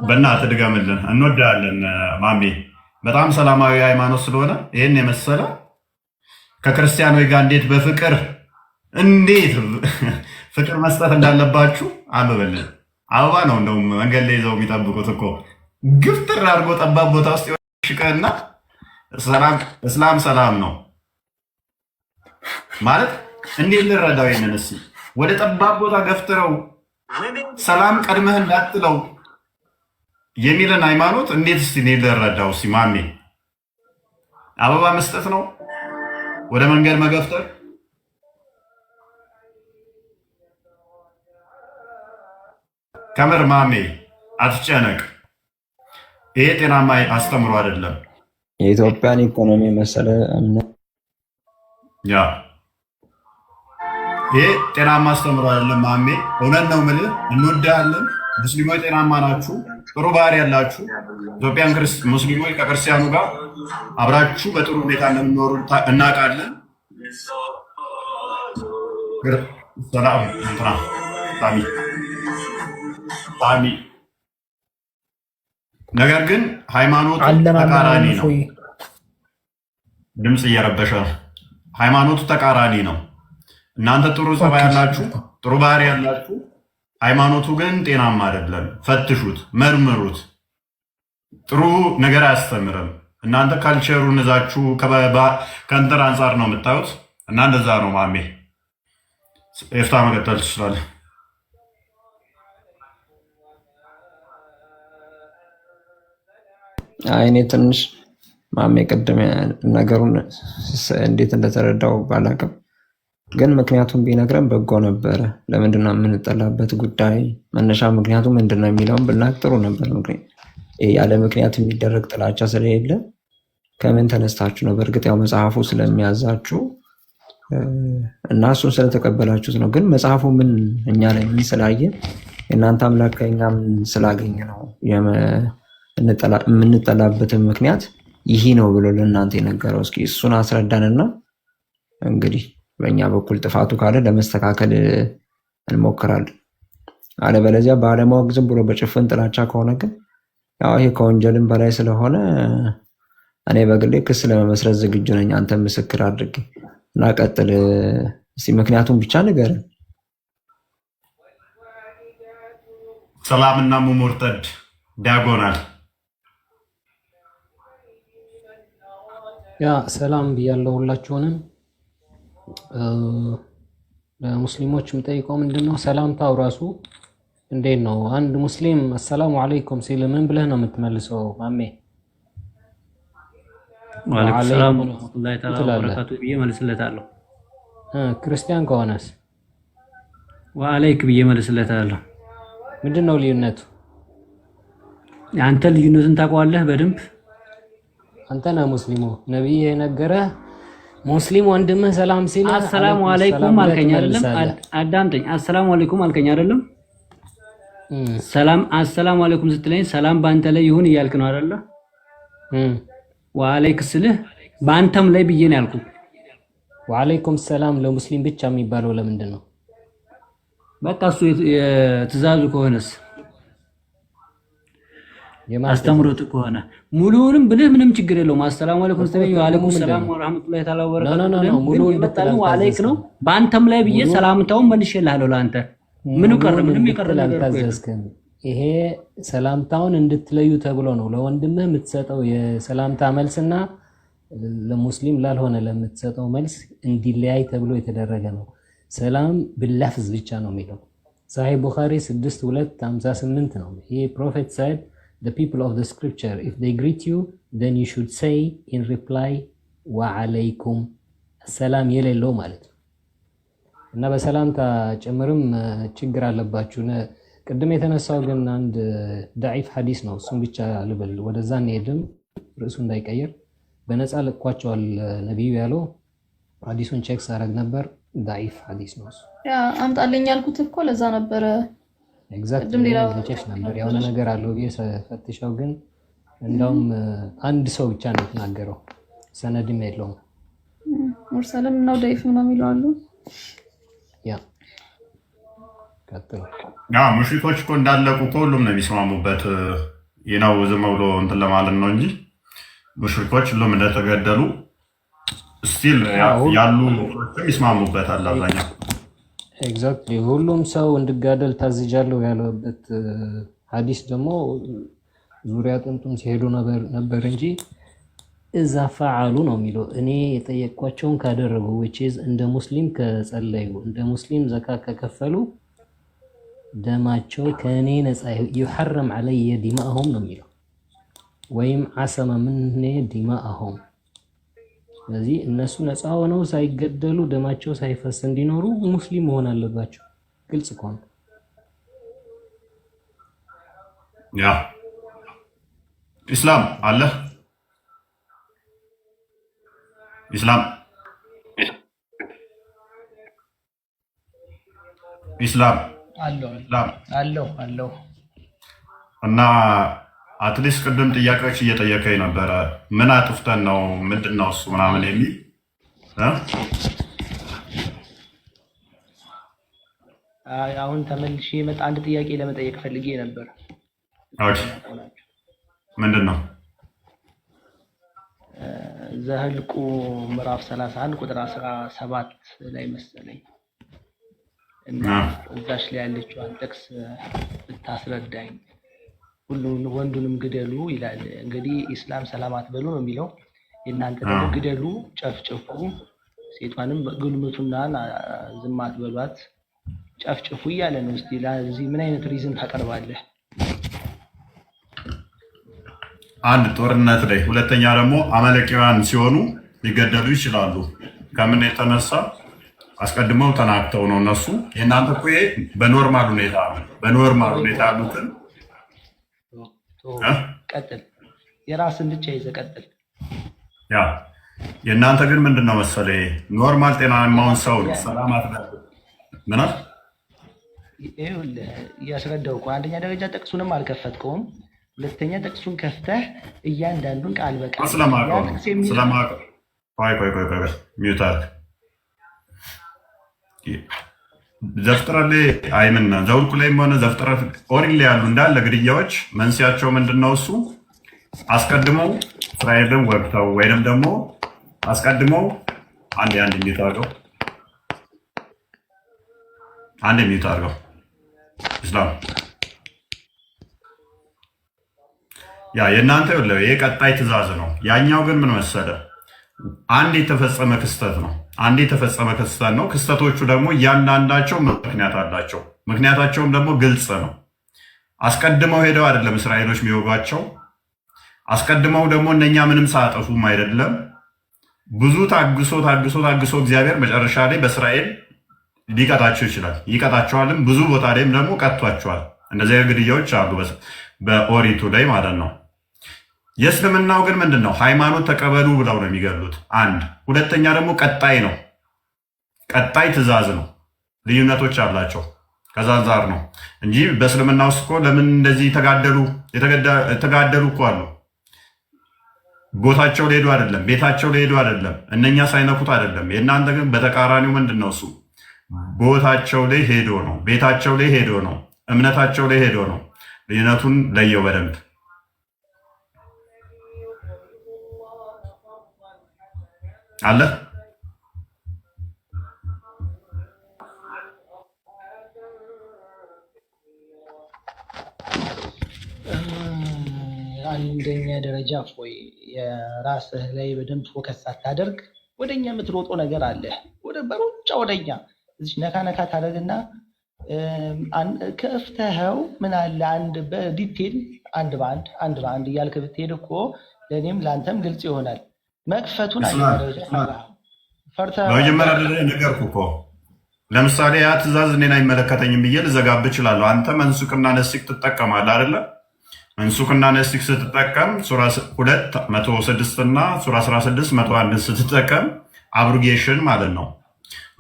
በእናትህ ድገምልን፣ እንወዳለን ማሜ። በጣም ሰላማዊ ሃይማኖት ስለሆነ ይህን የመሰለ ከክርስቲያኖች ጋር እንዴት ፍቅር መስጠት እንዳለባችሁ አንብበልን። አበባ ነው እንደውም መንገድ ላይ ይዘው የሚጠብቁት እኮ ግፍትር አድርጎ ጠባብ ቦታ ውስጥ ሽቀና እስላም ሰላም ነው ማለት እንዴት ልረዳው? ይሄንን እስኪ ወደ ጠባብ ቦታ ገፍትረው ሰላም ቀድመህ እንዳትለው የሚልን ሃይማኖት እንዴት እስቲ እኔ ልረዳው? እስኪ ማሜ አበባ መስጠት ነው ወደ መንገድ መገፍተር? ከምር ማሜ አትጨነቅ። ይሄ ጤናማ አስተምሮ አይደለም። የኢትዮጵያን ኢኮኖሚ መሰለ እምነት ያ ይሄ ጤናማ አስተምሮ አይደለም ማሜ። እውነት ነው የምልህ፣ እንወዳለን። ሙስሊሞች ጤናማ ናችሁ፣ ጥሩ ባህሪ ያላችሁ ኢትዮጵያን ሙስሊሞች ከክርስቲያኑ ጋር አብራችሁ በጥሩ ሁኔታ እንደምኖሩ እናውቃለን። ሰላም እንትና ሳሚ ነገር ግን ሃይማኖቱ ተቃራኒ ነው። ድምፅ እየረበሸ ነው። ሃይማኖቱ ተቃራኒ ነው። እናንተ ጥሩ ጸባይ ያላችሁ፣ ጥሩ ባህሪ ያላችሁ፣ ሃይማኖቱ ግን ጤናማ አይደለም። ፈትሹት፣ መርምሩት። ጥሩ ነገር አያስተምርም። እናንተ ካልቸሩን እዛችሁ ከእንትን አንጻር ነው የምታዩት እና እንደዛ ነው ማሜ። ኤፍታ መቀጠል ትችላለህ። አይኔ ትንሽ ማሜ ቅድም ነገሩን እንዴት እንደተረዳው ባላቅም ግን ምክንያቱም ቢነግረን በጎ ነበረ። ለምንድነው የምንጠላበት ጉዳይ መነሻ ምክንያቱ ምንድነው የሚለውን ብናቅ ጥሩ ነበር። ያለ ምክንያት የሚደረግ ጥላቻ ስለሌለ ከምን ተነስታችሁ ነው? በእርግጥ ያው መጽሐፉ ስለሚያዛችሁ እና እሱን ስለተቀበላችሁት ነው። ግን መጽሐፉ ምን እኛ ላይ ምን ስላየ የእናንተ አምላክ ከእኛ ምን ስላገኘ ነው የምንጠላበትን ምክንያት ይህ ነው ብሎ ለእናንተ የነገረው? እስኪ እሱን አስረዳንና እንግዲህ በእኛ በኩል ጥፋቱ ካለ ለመስተካከል እንሞክራለን። አለበለዚያ ባለማወቅ ዝም ብሎ በጭፍን ጥላቻ ከሆነ ግን ያው ይሄ ከወንጀልም በላይ ስለሆነ እኔ በግሌ ክስ ለመመስረት ዝግጁ ነኝ። አንተ ምስክር አድርጌ እና ቀጥል እስኪ ምክንያቱም ብቻ ንገረን። ሰላምና ሙሙርተድ ዲያጎናል ያ ሰላም ብያለሁ ሁላችሁንም። ለሙስሊሞች የምጠይቀው ምንድነው ሰላምታው ራሱ እንዴት ነው? አንድ ሙስሊም አሰላሙ አለይኩም ሲል ምን ብለህ ነው የምትመልሰው ማሜ? ወአለይኩም ሰላም ወራህመቱላሂ ተዓላ ወበረካቱ ብዬ መልስለታለሁ። ክርስቲያን ከሆነስ ወአለይክ ብዬ መልስለታለሁ። ምንድነው ልዩነቱ? አንተ ልዩነቱን ታውቀዋለህ በደንብ? አንተ ነህ ሙስሊሙ። ነብይ የነገረህ ሙስሊም ወንድምህ ሰላም ሲል አሰላሙ አለይኩም አልከኝ አይደለም? አዳምጠኝ። አሰላሙ አለይኩም አልከኝ አይደለም? ሰላም አሰላሙ አለይኩም ስትለኝ ሰላም ባንተ ላይ ይሁን እያልክ ነው አይደለ? ወአለይክ ስልህ ባንተም ላይ ብዬ ነው ያልኩት። ወአለይኩም ሰላም ለሙስሊም ብቻ የሚባለው ለምንድን ነው? በቃ እሱ የትእዛዙ ከሆነስ አስተምሮት ከሆነ ሙሉውንም ብልህ ምንም ችግር የለውም። አሰላሙ አለይኩም ስትለኝ ወአለይኩም ሰላም ወራህመቱላሂ ተዓላ ወበረካቱ ሙሉውን በጣም አለይክ ነው። ባንተም ላይ ብዬ ሰላምታውን መልሼልሃለሁ ለአንተ ምን ቀረ? ምንም የቀረ ነገር አልታዘዝክም። ይሄ ሰላምታውን እንድትለዩ ተብሎ ነው ለወንድምህ የምትሰጠው የሰላምታ መልስና ለሙስሊም ላልሆነ ለምትሰጠው መልስ እንዲለያይ ተብሎ የተደረገ ነው። ሰላም ብላፍዝ ብቻ ነው የሚለው ሳሂህ ቡኻሪ 6258 ነው። ይሄ ፕሮፌት said the people of the scripture if they greet you then you should say in reply wa alaykum ሰላም የሌለው ማለት ነው። እና በሰላምታ ጭምርም ችግር አለባችሁ። ቅድም የተነሳው ግን አንድ ዳዒፍ ሐዲስ ነው። እሱን ብቻ ልበል፣ ወደዛ እንሄድም ርዕሱ እንዳይቀየር። በነፃ ለቋቸዋል ነብዩ ያለው ሐዲሱን ቼክ ሳረግ ነበር። ዳዒፍ ሐዲስ ነው እሱ። ያ አምጣልኝ ያልኩት እኮ ለዛ ነበረ። ኤግዛክትሊ ቼክ ነበር የሆነ ነገር አለው ፈትሻው፣ ግን እንደውም አንድ ሰው ብቻ ነው የተናገረው፣ ሰነድም የለውም። ሙርሰልም ነው ዳዒፍ ነው የሚለው አሉ። ያ ሙሽሪኮች እኮ እንዳለቁ እኮ ሁሉም ነው የሚስማሙበት። ነው ዝም ብሎ እንትን ለማለት ነው እንጂ ሙሽሪኮች ሁሉም እንደተገደሉ ስቲል ያሉ ይስማሙበታል አብዛኛው። ኤግዛክትሊ ሁሉም ሰው እንድጋደል ታዝጃለሁ ያለበት ሐዲስ ደግሞ ዙሪያ ጥምጥም ሲሄዱ ነበር እንጂ እዛ ፈዓሉ ነው የሚለው። እኔ የጠየቅኳቸውን ካደረጉ which is እንደ ሙስሊም ከጸለዩ እንደ ሙስሊም ዘካ ከከፈሉ ደማቸው ከእኔ ነፃ ይሐረም علي ዲማአሁም ነው የሚለው ወይም ዓሰመ ምኔ ዲማአሁም። ስለዚህ እነሱ ነፃ ሆነው ሳይገደሉ ደማቸው ሳይፈስ እንዲኖሩ ሙስሊም መሆን አለባቸው። ግልጽ እኮ ነው። ያ ኢስላም አለ ኢስላም አለው እና አትሊስት ቅድም ጥያቄዎች እየጠየቀኝ ነበረ። ምን አጥፍተን ነው ምንድን ነው እሱ ምናምን የሚል አሁን ተመልሼ መጣ። አንድ ጥያቄ ለመጠየቅ ፈልጌ ነበር። ምንድን ነው? ዘኍልቍ ምዕራፍ 31 ቁጥር 17 ላይ መሰለኝ እና እዛች ላይ ያለችዋን ጥቅስ ብታስረዳኝ። ሁሉን ወንዱንም ግደሉ ይላል። እንግዲህ ኢስላም ሰላም አትበሉ ነው የሚለው። የእናንተ ደግሞ ግደሉ፣ ጨፍጭፉ፣ ሴቷንም ግልምቱና ዝም አትበሏት፣ ጨፍጭፉ እያለ ነው። እስቲ ለዚህ ምን አይነት ሪዝን ታቀርባለህ? አንድ ጦርነት ላይ፣ ሁለተኛ ደግሞ አማሌቃውያን ሲሆኑ ሊገደሉ ይችላሉ። ከምን የተነሳ አስቀድመው ተናግተው ነው እነሱ። የእናንተ እኮ በኖርማል ሁኔታ ያሉትን ቀጥል፣ የራስን ብቻ ይዘህ ቀጥል። ያ የእናንተ ግን ምንድን ነው መሰለህ ኖርማል ጤናማውን ሰው ሰላም አትበሉ ምናል እያስረዳው እኮ አንደኛ ደረጃ ጥቅሱንም አልከፈትከውም። ሁለተኛ ጥቅሱን ከፍተህ እያንዳንዱን ቃል በቃል ስለማውቀው ሚዩት አድርግ። ዘፍጥረት ላይ አይምና ዘኍልቍ ላይም ሆነ ዘፍጥረት ኦሪት ላይ ያሉ እንዳለ ግድያዎች መንስያቸው ምንድን ነው? እሱ አስቀድመው እስራኤልን ወግተው ወይንም ደግሞ አስቀድመው አንድ ሚዩት አድርገው ኢስላም ያ የእናንተ ይኸውልህ ይሄ ቀጣይ ትእዛዝ ነው። ያኛው ግን ምን መሰለ አንድ የተፈጸመ ክስተት ነው። ክስተቶቹ ደግሞ እያንዳንዳቸው ምክንያት አላቸው። ምክንያታቸውም ደግሞ ግልጽ ነው። አስቀድመው ሄደው አይደለም እስራኤሎች የሚወጓቸው። አስቀድመው ደግሞ እነኛ ምንም ሳያጠፉም አይደለም። ብዙ ታግሶ እግዚአብሔር መጨረሻ ላይ በእስራኤል ሊቀጣቸው ይችላል። ይቀጣቸዋልም። ብዙ ቦታ ላይም ደግሞ ቀጥቷቸዋል። እንደዚህ ግድያዎች አሉ በኦሪቱ ላይ ማለት ነው። የእስልምናው ግን ምንድን ነው? ሃይማኖት ተቀበሉ ብለው ነው የሚገሉት። አንድ ሁለተኛ ደግሞ ቀጣይ ትእዛዝ ነው። ልዩነቶች አላቸው። ከዛ አንጻር ነው እንጂ በእስልምና ውስጥ እኮ ለምን እንደዚህ የተጋደሉ እኮ አሉ። ቦታቸው ሊሄዱ አይደለም፣ ቤታቸው ሊሄዱ አይደለም፣ እነኛ ሳይነኩት አይደለም። የእናንተ ግን በተቃራኒው ምንድን ነው? እሱ ቦታቸው ላይ ሄዶ ነው፣ ቤታቸው ላይ ሄዶ ነው፣ እምነታቸው ላይ ሄዶ ነው። ልዩነቱን ለየው በደንብ አለ። አንደኛ ደረጃ ፎይ የራስህ ላይ በደንብ ፎከስ ሳታደርግ ወደኛ የምትሮጠው ነገር አለ። በሩጫ ወደኛ እዚህ ነካ ታደርግና ከፍተኸው ምን አለ አንድ በዲቴል አንድ በአንድ እያልክ ብትሄድ እኮ ለእኔም ለአንተም ግልጽ ይሆናል። መክፈቱን በመጀመሪያ ነገርኩህ እኮ ለምሳሌ ያ ትእዛዝ እኔን አይመለከተኝም ብዬ ልዘጋብህ እችላለሁ። አንተ መንሱክና ነሲክ ትጠቀማለህ አይደለ? መንሱክና ነሲክ ስትጠቀም ሱራ 2:106 እና ሱራ 16:101 ስትጠቀም አብሩጌሽን ማለት ነው።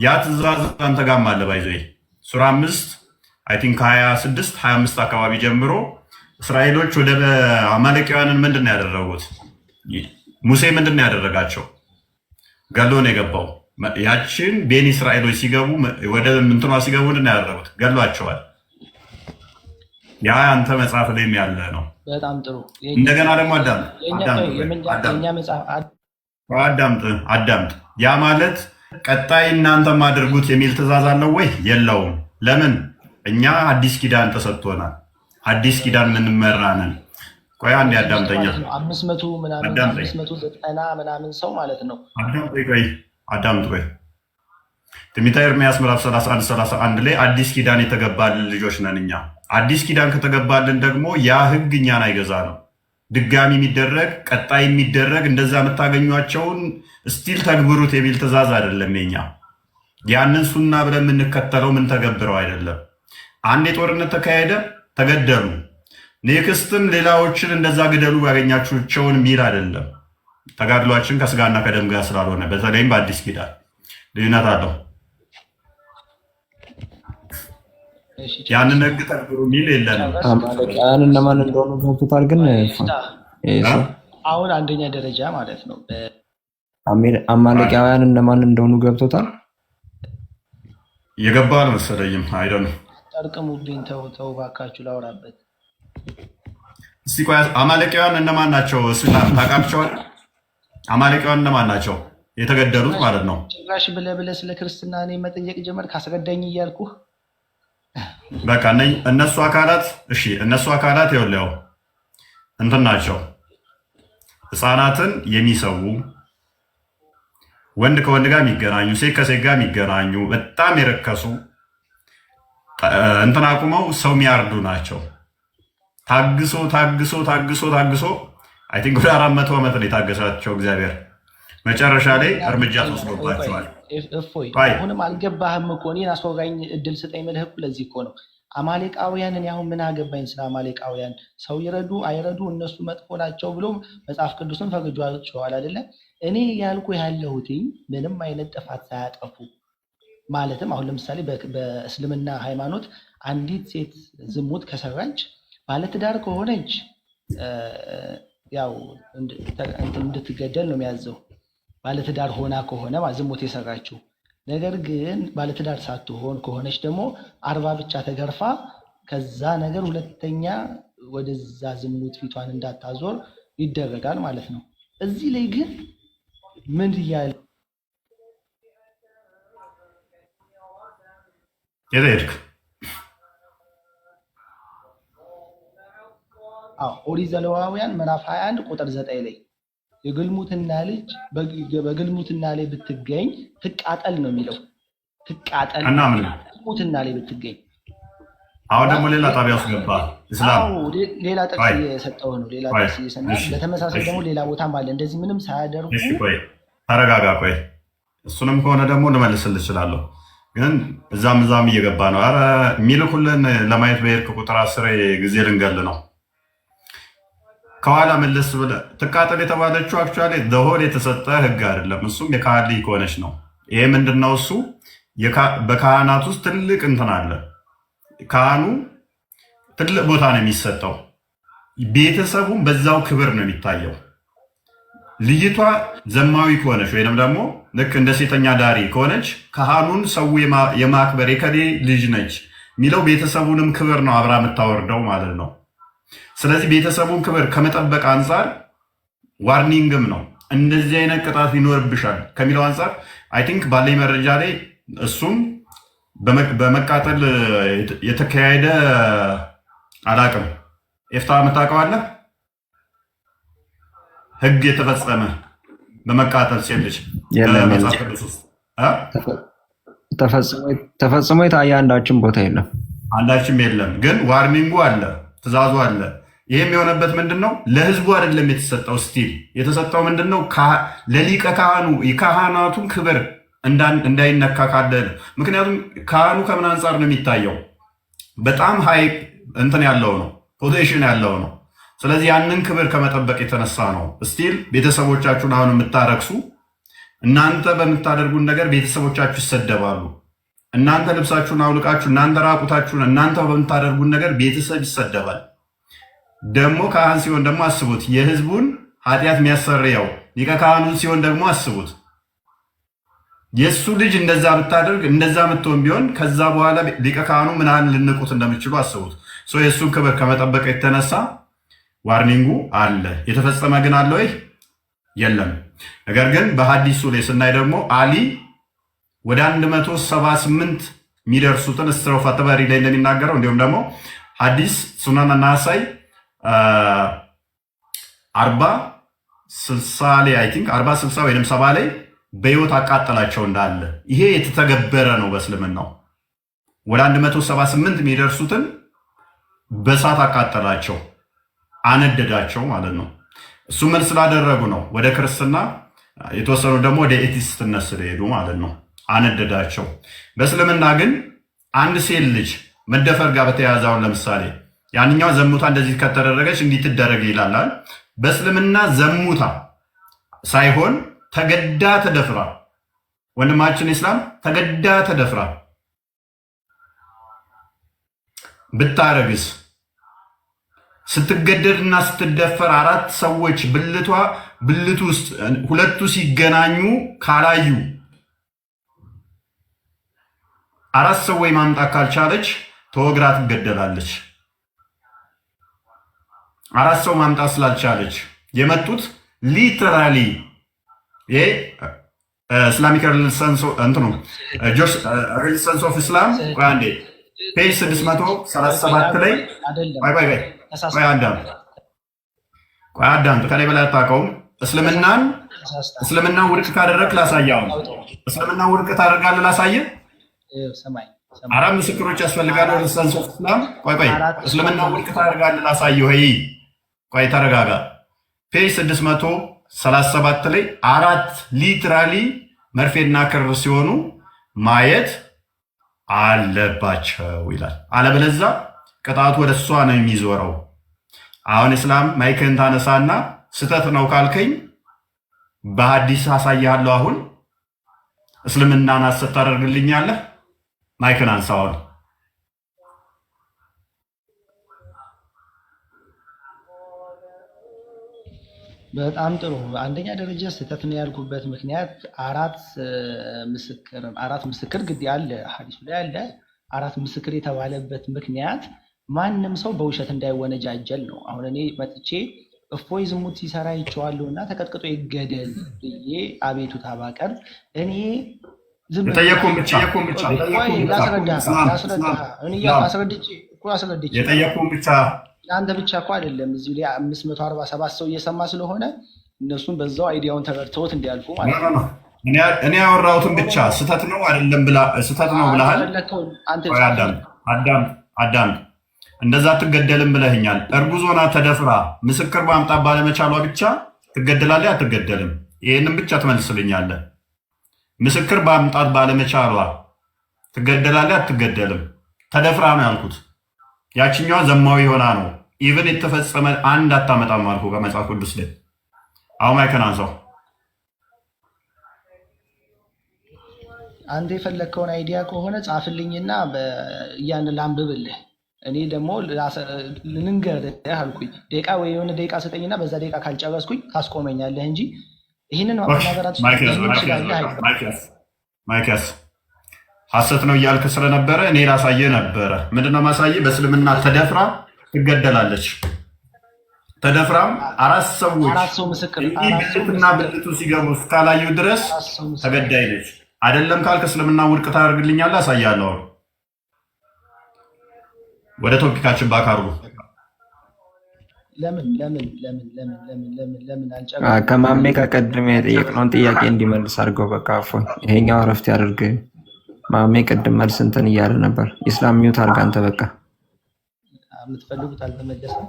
ያ ትእዛዝ አንተ ጋርም አለ። ባይዘ ሱራ 5 አይ ቲንክ 26-25 አካባቢ ጀምሮ እስራኤሎች ወደ አማሌቃውያንን ምንድን ነው ያደረጉት? ሙሴ ምንድን ነው ያደረጋቸው? ገሎ ነው የገባው። ያችን ቤኒ እስራኤሎች ሲገቡ ወደ ምንትኗ ሲገቡ ምንድን ነው ያደረጉት? ገሏቸዋል። ያ አንተ መጽሐፍ ላይም ያለ ነው። በጣም ጥሩ። እንደገና ደግሞ አዳምጥ። ያ ማለት ቀጣይ እናንተም አድርጉት የሚል ትእዛዝ አለው ወይ? የለውም። ለምን? እኛ አዲስ ኪዳን ተሰጥቶናል። አዲስ ኪዳን ምንመራንን። ቆይ አንዴ አዳምጠኛ። 590 ምናምን ሰው ማለት ነው። አዳምጥ ቆይ። ትንቢተ ኤርምያስ ምዕራፍ 31 ላይ አዲስ ኪዳን የተገባልን ልጆች ነን እኛ። አዲስ ኪዳን ከተገባልን ደግሞ ያ ህግ እኛን አይገዛ ነው። ድጋሚ የሚደረግ ቀጣይ የሚደረግ እንደዛ የምታገኟቸውን ስቲል ተግብሩት የሚል ትእዛዝ አይደለም የኛ። ያንን ሱና ብለን የምንከተለው ምን ተገብረው አይደለም። አንድ የጦርነት ተካሄደ፣ ተገደሉ። ኔክስትም ሌላዎችን እንደዛ ግደሉ ያገኛችሁቸውን ሚል አይደለም። ተጋድሏችን ከስጋና ከደም ጋር ስላልሆነ በተለይም በአዲስ ኪዳን ልዩነት አለው። ያንን ህግ ተግብሩ ሚል የለንም። አማሌቃውያን እነማን እንደሆኑ ገብቶታል። ግን አሁን አንደኛ ደረጃ ማለት ነው አማሌቃውያን እነማን እንደሆኑ ገብቶታል። የገባ አልመሰለኝም። አይደል? ጠርቅሙብኝ። ተው እባካችሁ ላውራበት። እስቲ ቆይ አማሌቃውያን እነማን ናቸው? እሱና ታውቃቸዋል? አማሌቃውያን እነማን ናቸው? የተገደሉት ማለት ነው። ጭራሽ ብለህ ስለ ክርስትና እኔ መጠየቅ ጀመርክ። አስረዳኝ እያልኩህ በቃ እነሱ አካላት እሺ፣ እነሱ አካላት ይኸውልህ እንትን ናቸው። ህፃናትን የሚሰዉ ወንድ ከወንድ ጋር የሚገናኙ ሴት ከሴት ጋር የሚገናኙ በጣም የረከሱ እንትን አቁመው ሰው የሚያርዱ ናቸው። ታግሶ አይ ቲንክ ወደ 400 ዓመት ነው የታገሳቸው እግዚአብሔር። መጨረሻ ላይ እርምጃ ተወስዶባቸዋል። እፎይ አሁንም አልገባህም እኮ እኔን አስወጋኝ እድል ስጠኝ መልህ እኮ ለዚህ እኮ ነው። አማሌቃውያንን ያሁን ምን አገባኝ ስለ አማሌቃውያን። ሰው ይረዱ አይረዱ እነሱ መጥፎ ናቸው ብሎ መጽሐፍ ቅዱስን ፈቅዷቸዋል አይደለ? እኔ ያልኩ ያለሁት ምንም አይነት ጥፋት ሳያጠፉ ማለትም አሁን ለምሳሌ በእስልምና ሃይማኖት አንዲት ሴት ዝሙት ከሰራች ባለትዳር ከሆነች ያው እንድትገደል ነው የሚያዘው። ባለትዳር ሆና ከሆነ ዝሙት የሰራችው። ነገር ግን ባለትዳር ሳትሆን ከሆነች ደግሞ 40 ብቻ ተገርፋ ከዛ ነገር ሁለተኛ ወደዛ ዝሙት ፊቷን እንዳታዞር ይደረጋል ማለት ነው። እዚህ ላይ ግን ምን ይያል የደርክ ኦሪት ዘሌዋውያን ምዕራፍ 21 ቁጥር 9 ላይ የግልሙትና ልጅ በግልሙትና ላይ ብትገኝ ትቃጠል ነው የሚለው። ትቃጠል ግልሙትና ላይ ብትገኝ። አሁን ደግሞ ሌላ ጣቢያ ውስጥ ገባ እስላም። ሌላ ጥቅስ እየሰጠው ነው። ሌላ ጥቅስ እየሰጠው በተመሳሳይ ደግሞ ሌላ ቦታም አለ እንደዚህ ምንም ሳያደርጉ። ቆይ ተረጋጋ። ቆይ እሱንም ከሆነ ደግሞ ልመልስልህ እችላለሁ። ግን እዛም እየገባ ነው። ኧረ የሚልኩልን ለማየት በሄድክ ቁጥር 10 ጊዜ ልንገል ነው። ከኋላ መለስ ብለህ ትቃጠል የተባለችው አክቹዋሊ ዘሆል የተሰጠ ህግ አይደለም። እሱም የካህሊ ከሆነች ነው። ይሄ ምንድነው? እሱ በካህናት ውስጥ ትልቅ እንትን አለ። ካህኑ ትልቅ ቦታ ነው የሚሰጠው። ቤተሰቡም በዛው ክብር ነው የሚታየው። ልጅቷ ዘማዊ ከሆነች ወይም ደግሞ ልክ እንደ ሴተኛ ዳሪ ከሆነች ካህኑን ሰው የማክበር የከሌ ልጅ ነች የሚለው ቤተሰቡንም ክብር ነው አብራ የምታወርደው ማለት ነው። ስለዚህ ቤተሰቡን ክብር ከመጠበቅ አንጻር ዋርኒንግም ነው። እንደዚህ አይነት ቅጣት ይኖርብሻል ከሚለው አንጻር አይ ቲንክ ባለኝ መረጃ ላይ እሱም በመቃጠል የተካሄደ አላቅም። ኤፍታ የምታውቀዋለህ? ህግ የተፈጸመ በመቃጠል ሴት ልጅ በመጽሐፍ ቅዱስ ውስጥ ተፈጽሞ የታየ አንዳችም ቦታ የለም። አንዳችም የለም። ግን ዋርኒንጉ አለ፣ ትእዛዙ አለ። ይህም የሆነበት ምንድን ነው? ለህዝቡ አይደለም የተሰጠው። ስቲል የተሰጠው ምንድን ነው? ለሊቀ ካህኑ የካህናቱን ክብር እንዳይነካ ካለ። ምክንያቱም ካህኑ ከምን አንጻር ነው የሚታየው? በጣም ሀይ እንትን ያለው ነው፣ ፖቴንሽን ያለው ነው። ስለዚህ ያንን ክብር ከመጠበቅ የተነሳ ነው። ስቲል ቤተሰቦቻችሁን አሁን የምታረክሱ እናንተ በምታደርጉን ነገር ቤተሰቦቻችሁ ይሰደባሉ። እናንተ ልብሳችሁን አውልቃችሁ እናንተ ራቁታችሁን እናንተ በምታደርጉን ነገር ቤተሰብ ይሰደባል። ደግሞ ካህን ሲሆን ደግሞ አስቡት፣ የህዝቡን ኃጢአት የሚያሰርየው ሊቀ ካህኑን ሲሆን ደግሞ አስቡት። የእሱ ልጅ እንደዛ ብታደርግ እንደዛ ምትሆን ቢሆን ከዛ በኋላ ሊቀ ካህኑ ምን ያህል ልንቁት እንደምችሉ አስቡት። የእሱን ክብር ከመጠበቅ የተነሳ ዋርኒንጉ አለ። የተፈጸመ ግን አለ ወይ? የለም። ነገር ግን በሐዲሱ ላይ ስናይ ደግሞ አሊ ወደ 178 የሚደርሱትን እስትሮፋተ በሪ ላይ እንደሚናገረው እንዲሁም ደግሞ ሐዲስ ሱናን ናሳይ 40-60 ላይ አይ ቲንክ 40-60 ወይም 70 ላይ በህይወት አቃጠላቸው እንዳለ ይሄ የተተገበረ ነው በእስልምናው። ወደ 178 የሚደርሱትን በእሳት አቃጠላቸው፣ አነደዳቸው ማለት ነው። እሱ መልስ ስላደረጉ ነው ወደ ክርስትና፣ የተወሰኑ ደግሞ ወደ ኤቲስትነት ስለሄዱ ማለት ነው። አነደዳቸው። በእስልምና ግን አንድ ሴት ልጅ መደፈር ጋር በተያያዘውን ለምሳሌ ያንኛው ዘሙታ እንደዚህ ከተደረገች እንዲህ ትደረግ ይላል። በእስልምና ዘሙታ ሳይሆን ተገዳ ተደፍራ፣ ወንድማችን ኢስላም ተገዳ ተደፍራ ብታረግስ ስትገደድና ስትደፈር 4 ሰዎች ብልቱ ውስጥ ሁለቱ ሲገናኙ ካላዩ 4 ሰዎች ማምጣት ካልቻለች ተወግራ ትገደላለች። 4 ሰው ማምጣት ስላልቻለች የመጡት ሊተራሊ ኢስላሚክ ሪሊሰንስ ኦፍ ኢስላም አንዴ ፔጅ 637 ላይ አዳምጥ። ከላይ በላይ አታውቀውም። እስልምናን ውድቅ ካደረግ ላሳየው። እስልምናን ውድቅ ታደርጋለህ ላሳየህ። 4 ምስክሮች ያስፈልጋሉ። ሪሊሰንስ ኦፍ ኢስላም እስልምናን ውድቅ ታደርጋለህ ላሳየው። ቆይ ተረጋጋ። ፔጅ 637 ላይ 4 ሊትራሊ መርፌና ክር ሲሆኑ ማየት አለባቸው ይላል። አለበለዚያ ቅጣቱ ወደ እሷ ነው የሚዞረው። አሁን እስላም ማይክን ታነሳና ስተት ነው ካልከኝ በሐዲስ አሳያለሁ። አሁን እስልምናን ሐሰት ታደርግልኛለህ? ማይክን አንሳውን። በጣም ጥሩ። አንደኛ ደረጃ ስህተት ነው ያልኩበት ምክንያት አራት ምስክር ግድ አለ፣ ሐዲሱ ላይ አለ። 4 ምስክር የተባለበት ምክንያት ማንም ሰው በውሸት እንዳይወነጃጀል ነው። አሁን እኔ መጥቼ እፎይ ዝሙት ሲሰራ ይቸዋለሁ እና ተቀጥቅጦ ይገደል ብዬ አቤቱታ ባቀርብ እኔ የጠየቁን ብቻ አንተ ብቻ እኮ አይደለም እዚህ ላይ 547 ሰው እየሰማ ስለሆነ እነሱም በዛው አይዲያውን ተረድተውት እንዲያልፉ ማለት ነው። እኔ ያወራሁትን ብቻ ስተት ነው አይደለም ስተት ነው ብለሃል። አዳም እንደዛ አትገደልም ብለህኛል። እርጉዝ ሆና ተደፍራ ምስክር ማምጣት ባለመቻሏ ብቻ ትገደላለች አትገደልም? ይህንም ብቻ ትመልስልኛለህ። ምስክር ማምጣት ባለመቻሏ ትገደላለች አትገደልም? ተደፍራ ነው ያልኩት። ያችኛዋ ዘማዊ ሆና ነው። ኢቨን የተፈጸመ አንድ አታመጣም አልኩ ከመጽሐፍ ቅዱስ ላይ። አሁን አይከናንሰው አንተ የፈለግከውን አይዲያ ከሆነ ጻፍልኝና ያን ላንብብልህ። እኔ ደግሞ ልንገርህ አልኩኝ። ደቂቃ ወይ የሆነ ደቂቃ ስጠኝና በዛ ደቂቃ ካልጨረስኩኝ ታስቆመኛለህ እንጂ ይህንን ማናገራት ማይከስ ሐሰት ነው እያልክ ስለነበረ እኔ ላሳየህ ነበረ። ምንድነው ማሳየህ? በእስልምና ተደፍራ ትገደላለች። ተደፍራም 4 ሰዎች ብልትና ብልቱ ሲገቡ እስካላዩ ድረስ ተገዳይ ነች። አይደለም ካልክ እስልምና ውድቅ ታደርግልኛለህ? አሳያለሁ። ወደ ቶፒካችን ባካሩ ከማሜ ከቀድሜ የጠየቅነውን ጥያቄ እንዲመልስ አድርገው። በቃ እፎይ ይሄኛው እረፍት ያደርግ። ማሜ ቅድም መልስ እንትን እያለ ነበር። ኢስላም ሚውት አድርግ አንተ። በቃ የምትፈልጉት አልተመለሰም፣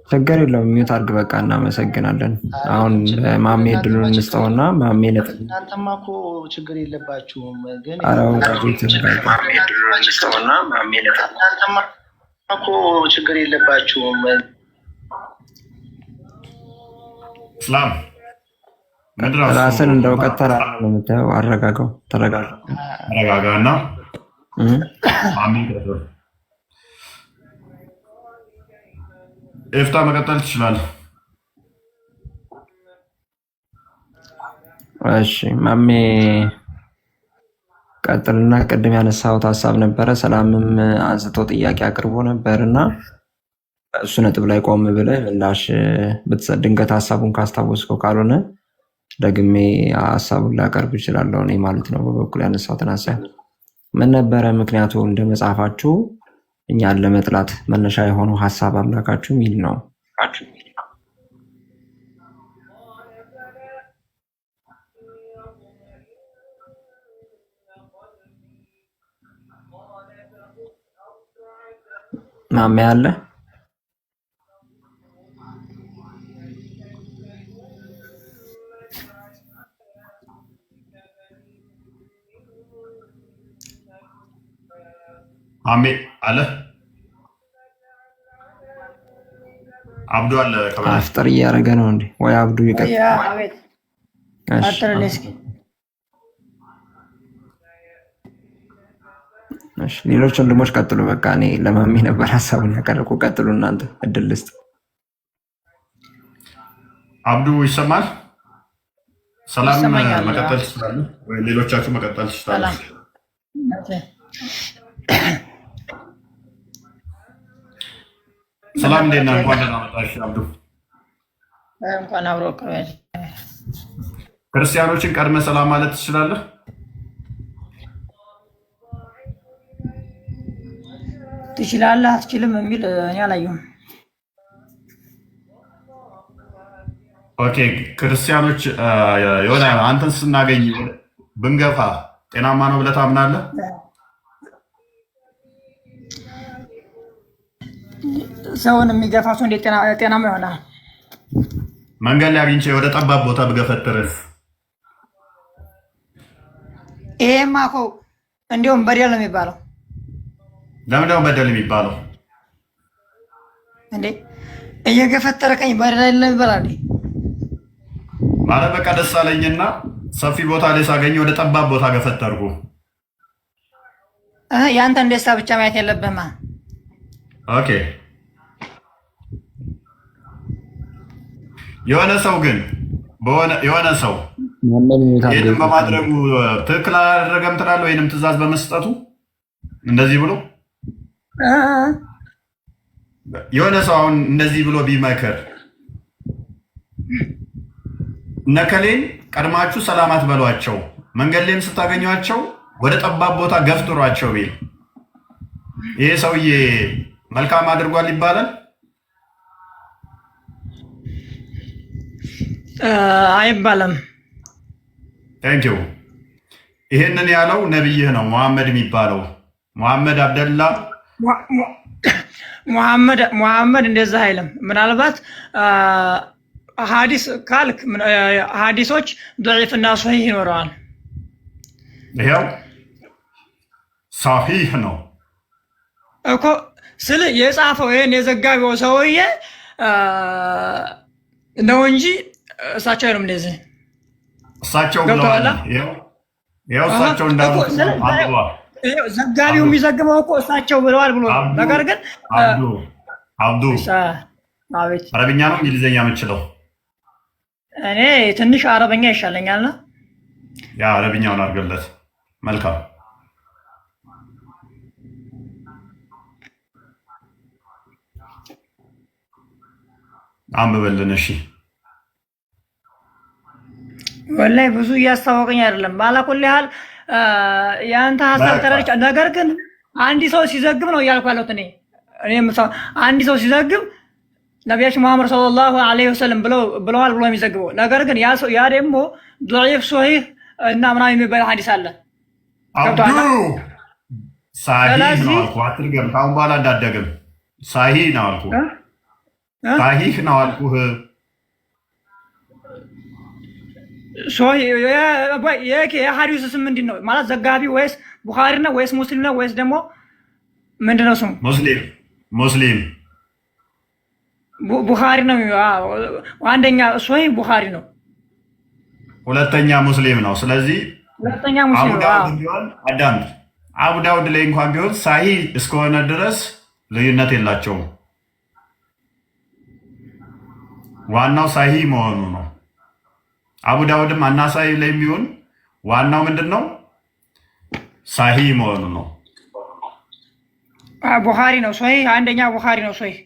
ችግር የለውም። ሚውት አድርግ በቃ። እናመሰግናለን። አሁን ማሜ ድሉን እንስጠውና ማሜ ነጥብ። እናንተማ እኮ ችግር የለባችሁም ግን ችግር የለባችሁም። እስላም ራስን እንደ እውቀት ተራ ነው የምታየው። አረጋጋው፣ ተረጋጋና ኤፍታ መቀጠል ትችላለህ። እሺ ማሜ ቀጥልና ቅድም ያነሳሁት ሀሳብ ነበረ። ሰላምም አንስቶ ጥያቄ አቅርቦ ነበር እና እሱ ነጥብ ላይ ቆም ብለህ ምላሽ ብትሰጥ፣ ድንገት ሀሳቡን ካስታወስከው፣ ካልሆነ ደግሜ ሀሳቡን ላቀርብ እችላለሁ እኔ ማለት ነው። በበኩል ያነሳሁትን ሀሳብ ምን ነበረ ምክንያቱ? እንደ መጽሐፋችሁ እኛን ለመጥላት መነሻ የሆነው ሀሳብ አምላካችሁ ሚል ነው። ማሜ አለ ማሜ አለ አብዱ አለ አፍጥር እያደረገ ነው እንዴ? ወይ አብዱ ይቀጥል። ሌሎች ወንድሞች ቀጥሉ። በቃ እኔ ለማሜ ነበር ሀሳቡን ያቀረብኩ። ቀጥሉ እናንተ፣ እድል ልስጥ። አብዱ ይሰማል? ሰላም መቀጠል ትችላለህ ወይ? ሌሎቻችሁ መቀጠል ትችላላችሁ። ሰላም እንዴት ነህ? እንኳን ደህና መጣሽ አብዱ። እንኳን አብሮ ክርስቲያኖችን ቀድመህ ሰላም ማለት ትችላለህ? ትችላለህ አትችልም የሚል እኔ አላየሁም። ኦኬ ክርስቲያኖች የሆነ አንተን ስናገኝ ብንገፋ ጤናማ ነው ብለህ ታምናለህ? ሰውን የሚገፋ ሰው እንዴት ጤናማ ይሆናል? መንገድ ላይ አግኝቼ ወደ ጠባብ ቦታ ብገፈትርስ? ይሄማ እኮ እንዲሁም በደል ነው የሚባለው። ለምን ደግሞ በደል የሚባለው? እንዴ እየገፈተርከኝ በደል ነው ይባላል ማለት በቃ ደስ አለኝና ሰፊ ቦታ ላይ ሳገኝ ወደ ጠባብ ቦታ ገፈተርኩ። ያንተን ደስታ ብቻ ማየት የለብህማ። ኦኬ የሆነ ሰው ግን የሆነ ሰው ይህንም በማድረጉ ትክክል አላደረገም ትላለህ? ወይንም ትእዛዝ በመስጠቱ እንደዚህ ብሎ የሆነ ሰው አሁን እንደዚህ ብሎ ቢመክር እነከሌን ቀድማችሁ ሰላማት በሏቸው፣ መንገድ ላይም ስታገኟቸው ወደ ጠባብ ቦታ ገፍትሯቸው ቢል ይሄ ሰውዬ መልካም አድርጓል ይባላል? አይባልም። ቴንኪው። ይሄንን ያለው ነብይህ ነው መሐመድ የሚባለው መሐመድ አብደላ ሙሐመድ እንደዛ አይልም። ምናልባት ሐዲስ ካልክ ሐዲሶች ضعيف እና ሶሂህ ይኖረዋል። ይሄው ሶሂህ ነው እኮ ስለ የጻፈው ይሄን የዘጋቢው ሰውዬ ነው እንጂ እሳቸው አይደለም። እንደዚህ እሳቸው ብለዋል። ይሄው እሳቸው እንዳሉት ዘጋቢው የሚዘግበው እኮ እሳቸው ብለዋል ብሎ ነገር ግን አብዱ አረብኛ ነው እንግሊዝኛ የምችለው? እኔ ትንሽ አረብኛ ይሻለኛልና ያ አረብኛውን አድርገለት። መልካም አንብበልን። እሺ ወላሂ ብዙ እያስታወቀኝ አይደለም። ባላኩል ያህል የአንተ ሀሳብ ተረድቻ። ነገር ግን አንድ ሰው ሲዘግብ ነው እያልኩ ያለሁት እኔ አንድ ሰው ሲዘግብ ነቢያችን መሐመድ ሰለላሁ ዐለይሂ ወሰለም ብለዋል ብሎ የሚዘግበው ነገር ግን ያ ደግሞ ضعيف ሶሂህ እና ምናምን የሚባል ሐዲስ አለ። አብዱ ሳሂህ ነው አልኩህ። አትርገም። ከአሁን በኋላ እንዳትደግም። ሳሂህ ነው አልኩህ። ሳሂህ ነው አልኩህ። የሐዲሱስ ምንድን ነው ማለት? ዘጋቢ ወይስ ቡኻሪ ነው ወይስ ሙስሊም ነው ወይስ ደግሞ ምንድን ነው ስሙ? ሙስሊም ቡኻሪ ነው። አንደኛ ሶሂህ ቡኻሪ ነው፣ ሁለተኛ ሙስሊም ነው። ስለዚህ ሁለተኛ ሙስሊም ቢሆን አዳምጥ። አቡ ዳውድ ላይ እንኳን ቢሆን ሳሂህ እስከሆነ ድረስ ልዩነት የላቸውም። ዋናው ሳሂህ መሆኑ ነው። አቡ ዳውድም አናሳይ ላይ የሚሆን ዋናው ምንድን ነው? ሳሂ መሆኑ ነው። ቡኻሪ ነው ሶሂህ፣ አንደኛ ቡኻሪ ነው ሶሂህ።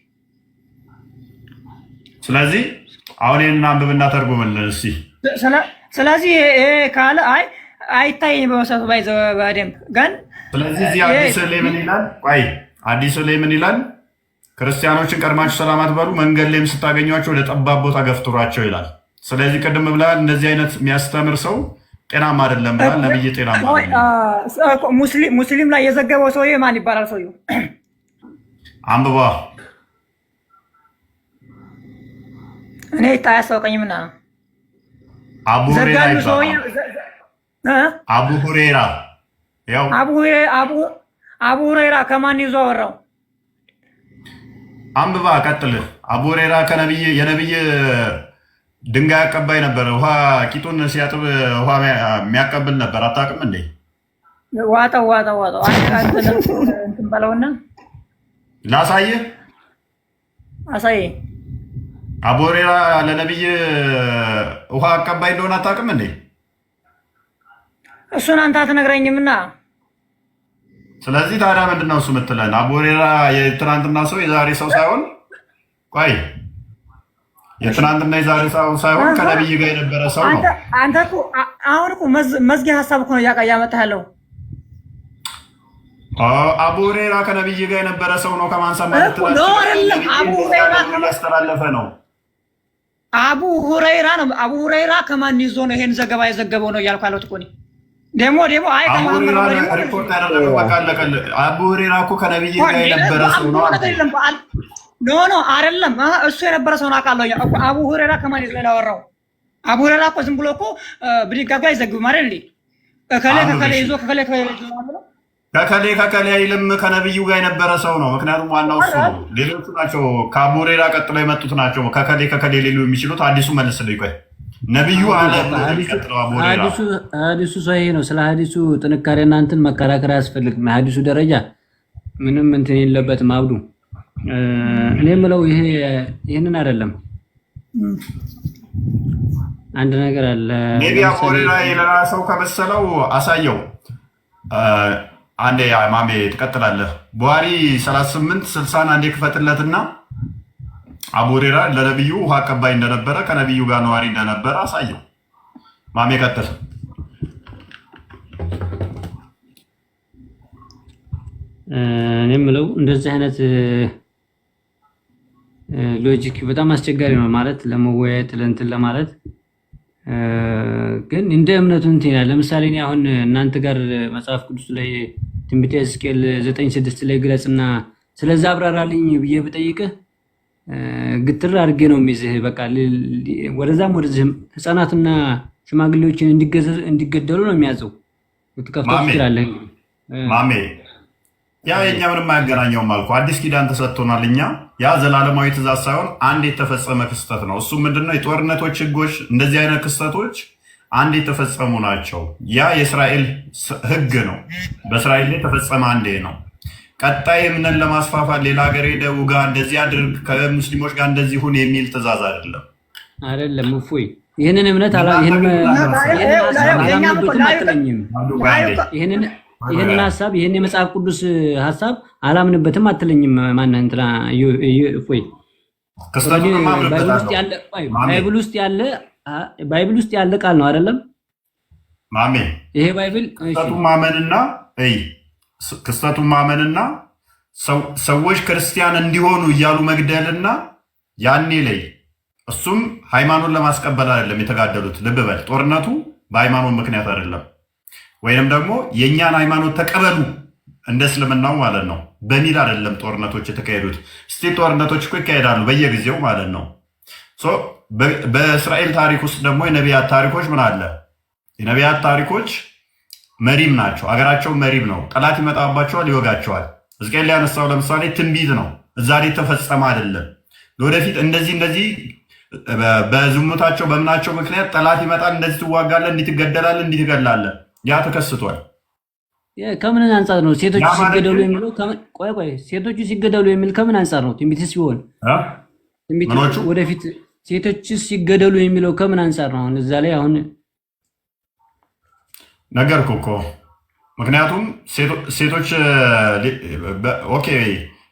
ስለዚህ አሁን ይህንን አንብብና ተርጉምልን እስኪ። ስለዚህ ይሄ ካለ አይታየኝም በመሰረቱ በደንብ ግን። ስለዚህ እዚህ አዲስ ላይ ምን ይላል? ቆይ አዲስ ላይ ምን ይላል? ክርስቲያኖችን ቀድማችሁ ሰላም አትበሉ፣ መንገድ ላይም ስታገኟቸው ወደ ጠባብ ቦታ ገፍትሯቸው ይላል። ስለዚህ ቅድም ብለሃል፣ እንደዚህ አይነት የሚያስተምር ሰው ጤናማ አይደለም ብለሃል። ነብይ ጤናማ ሙስሊም ላይ የዘገበው ሰውዬ ማን ይባላል? ሰውዬው አንብባ። እኔ አያስታውቀኝምና ነው። አቡ ሁሬራ ያው አቡ ሁሬራ ከማን ይዞ አወራው? አንብባ ቀጥል። አቡ ሁሬራ የነብይ ድንጋይ አቀባይ ነበር። ውሃ ቂጡን ሲያጥብ ውሃ የሚያቀብል ነበር። አታውቅም እንዴ? ዋጠው እንትን በለውና ላሳይህ። አሳየኝ። አቡ ሁሬራ ለነብይ ውሃ አቀባይ እንደሆነ አታውቅም እንዴ? እሱን አንተ አትነግረኝምና። ስለዚህ ታዲያ ምንድን ነው እሱ የምትለን? አቡ ሁሬራ የትናንትና ሰው የዛሬ ሰው ሳይሆን ቆይ የትናንትና የዛሬ ሰው ሳይሆን ከነብይ ጋር የነበረ ሰው ነው። አንተ እኮ አሁን እኮ መዝጊያ ሀሳብ እኮ ነው እያመጣህ ያለው። አቡ ሁሬራ ከነብይ ጋር የነበረ ሰው ነው። ከማንሳት ማለት ያስተላለፈ ነው። አቡ ሁሬራ ነው። አቡ ሁሬራ ከማን ይዞ ነው ይሄን ዘገባ የዘገበው ነው እያልኩ ያለሁት እኮ እኔ። ደግሞ አይ ሪፖርት ያደረገው በቃ አለቀል። አቡ ሁሬራ እኮ ከነብይ ጋር የነበረ ሰው ነው። ኖ አይደለም፣ እሱ የነበረ ሰው ነው አውቃለሁ። አቡ ሁሬራ ከማን ይዞ ነው ያወራው? አቡ ሁሬራ እኮ ዝም ብሎ እኮ ብድግ አድርጎ አይዘግብም አይደል እንዴ? ከከለ ይዞ ከከሌ አይልም። ከነብዩ ጋር የነበረ ሰው ነው። ምክንያቱም ዋናው እሱ ነው። ሌሎቹ ናቸው ከአቡ ሁሬራ ቀጥሎ የመጡት ናቸው። ከከሌ ሌሉ የሚችሉት አዲሱ መልስልኝ። ቆይ ነብዩ አለ ሀዲሱ ሰሂህ ነው። ስለ ሀዲሱ ጥንካሬ እናንተን መከራከር አያስፈልግም። ሀዲሱ ደረጃ ምንም እንትን የለበትም። አብዱ እኔ የምለው ይህንን አይደለም። አንድ ነገር አለ። ነብዩ አቡ ሁሬራ የሌላ ሰው ከመሰለው አሳየው። አንዴ ማሜ ትቀጥላለህ። ቡሃሪ 38:60 አንዴ ክፈትለትና አቡ ሁሬራ ለነብዩ ውሃ አቀባይ እንደነበረ ከነብዩ ጋር ነዋሪ እንደነበረ አሳየው። ማሜ ቀጥል። እኔ የምለው እንደዚህ አይነት ሎጂክ በጣም አስቸጋሪ ነው ማለት ለመወያየት ለእንትን ለማለት ግን እንደ እምነቱ እንትን ይላል። ለምሳሌ እኔ አሁን እናንተ ጋር መጽሐፍ ቅዱስ ላይ ትንቢተ ሕዝቅኤል 9:6 ላይ ግለጽና ስለዛ አብራራልኝ ብዬ ብጠይቅህ ግትር አድርጌ ነው የሚይዝህ። በቃ ወደዛም ወደዚህም ህፃናትና ሽማግሌዎችን እንዲገደሉ ነው የሚያዘው። ትከፍተው ትችላለህ ማሜ። ያ የኛ ምንም አያገናኘውም አልኩ። አዲስ ኪዳን ተሰጥቶናል። እኛ ያ ዘላለማዊ ትእዛዝ ሳይሆን አንድ የተፈጸመ ክስተት ነው። እሱ ምንድነው? የጦርነቶች ህጎች፣ እንደዚህ አይነት ክስተቶች አንድ የተፈጸሙ ናቸው። ያ የእስራኤል ህግ ነው። በእስራኤል ላይ ተፈጸመ አንዴ ነው። ቀጣይ እምነን ለማስፋፋት ሌላ ሀገር ሄደህ ውጋ፣ እንደዚህ አድርግ፣ ከሙስሊሞች ጋር እንደዚህ ሁን የሚል ትእዛዝ አይደለም። እፎይ ይህንን እምነት ይህንን ሀሳብ ይህን የመጽሐፍ ቅዱስ ሀሳብ አላምንበትም አትለኝም። ማነህ እንትና እፎይ ባይብል ውስጥ ያለ ቃል ነው አይደለም ማሜ? ይሄ ባይብል ክስተቱን ማመንና ሰዎች ክርስቲያን እንዲሆኑ እያሉ መግደልና ያኔ ላይ እሱም ሃይማኖት ለማስቀበል አይደለም የተጋደሉት። ልብ በል፣ ጦርነቱ በሃይማኖት ምክንያት አይደለም። ወይንም ደግሞ የእኛን ሃይማኖት ተቀበሉ እንደ እስልምናው ማለት ነው በሚል አይደለም ጦርነቶች የተካሄዱት። ስቲል ጦርነቶች እኮ ይካሄዳሉ በየጊዜው ማለት ነው። በእስራኤል ታሪክ ውስጥ ደግሞ የነቢያት ታሪኮች ምን አለ? የነቢያት ታሪኮች መሪም ናቸው። አገራቸው መሪም ነው። ጠላት ይመጣባቸዋል፣ ይወጋቸዋል። ሕዝቅኤል ያነሳው ለምሳሌ ትንቢት ነው። እዛ ላይ ተፈጸመ አይደለም። ለወደፊት እንደዚህ በዝሙታቸው በምናቸው ምክንያት ጠላት ይመጣል፣ እንደዚህ ትዋጋለህ፣ እንዲህ ትገደላለህ፣ እንዲህ ትገላለህ። ያ ተከስቷል። ከምን አንጻር ነው ሴቶቹ ሲገደሉ የሚለው? ቆይ ሴቶቹ ሲገደሉ የሚል ከምን አንጻር ነው? ትንቢት ሲሆን ወደፊት ሴቶች ሲገደሉ የሚለው ከምን አንጻር ነው? አሁን እዛ ላይ አሁን ነገርኩህ እኮ ምክንያቱም ሴቶች ኦኬ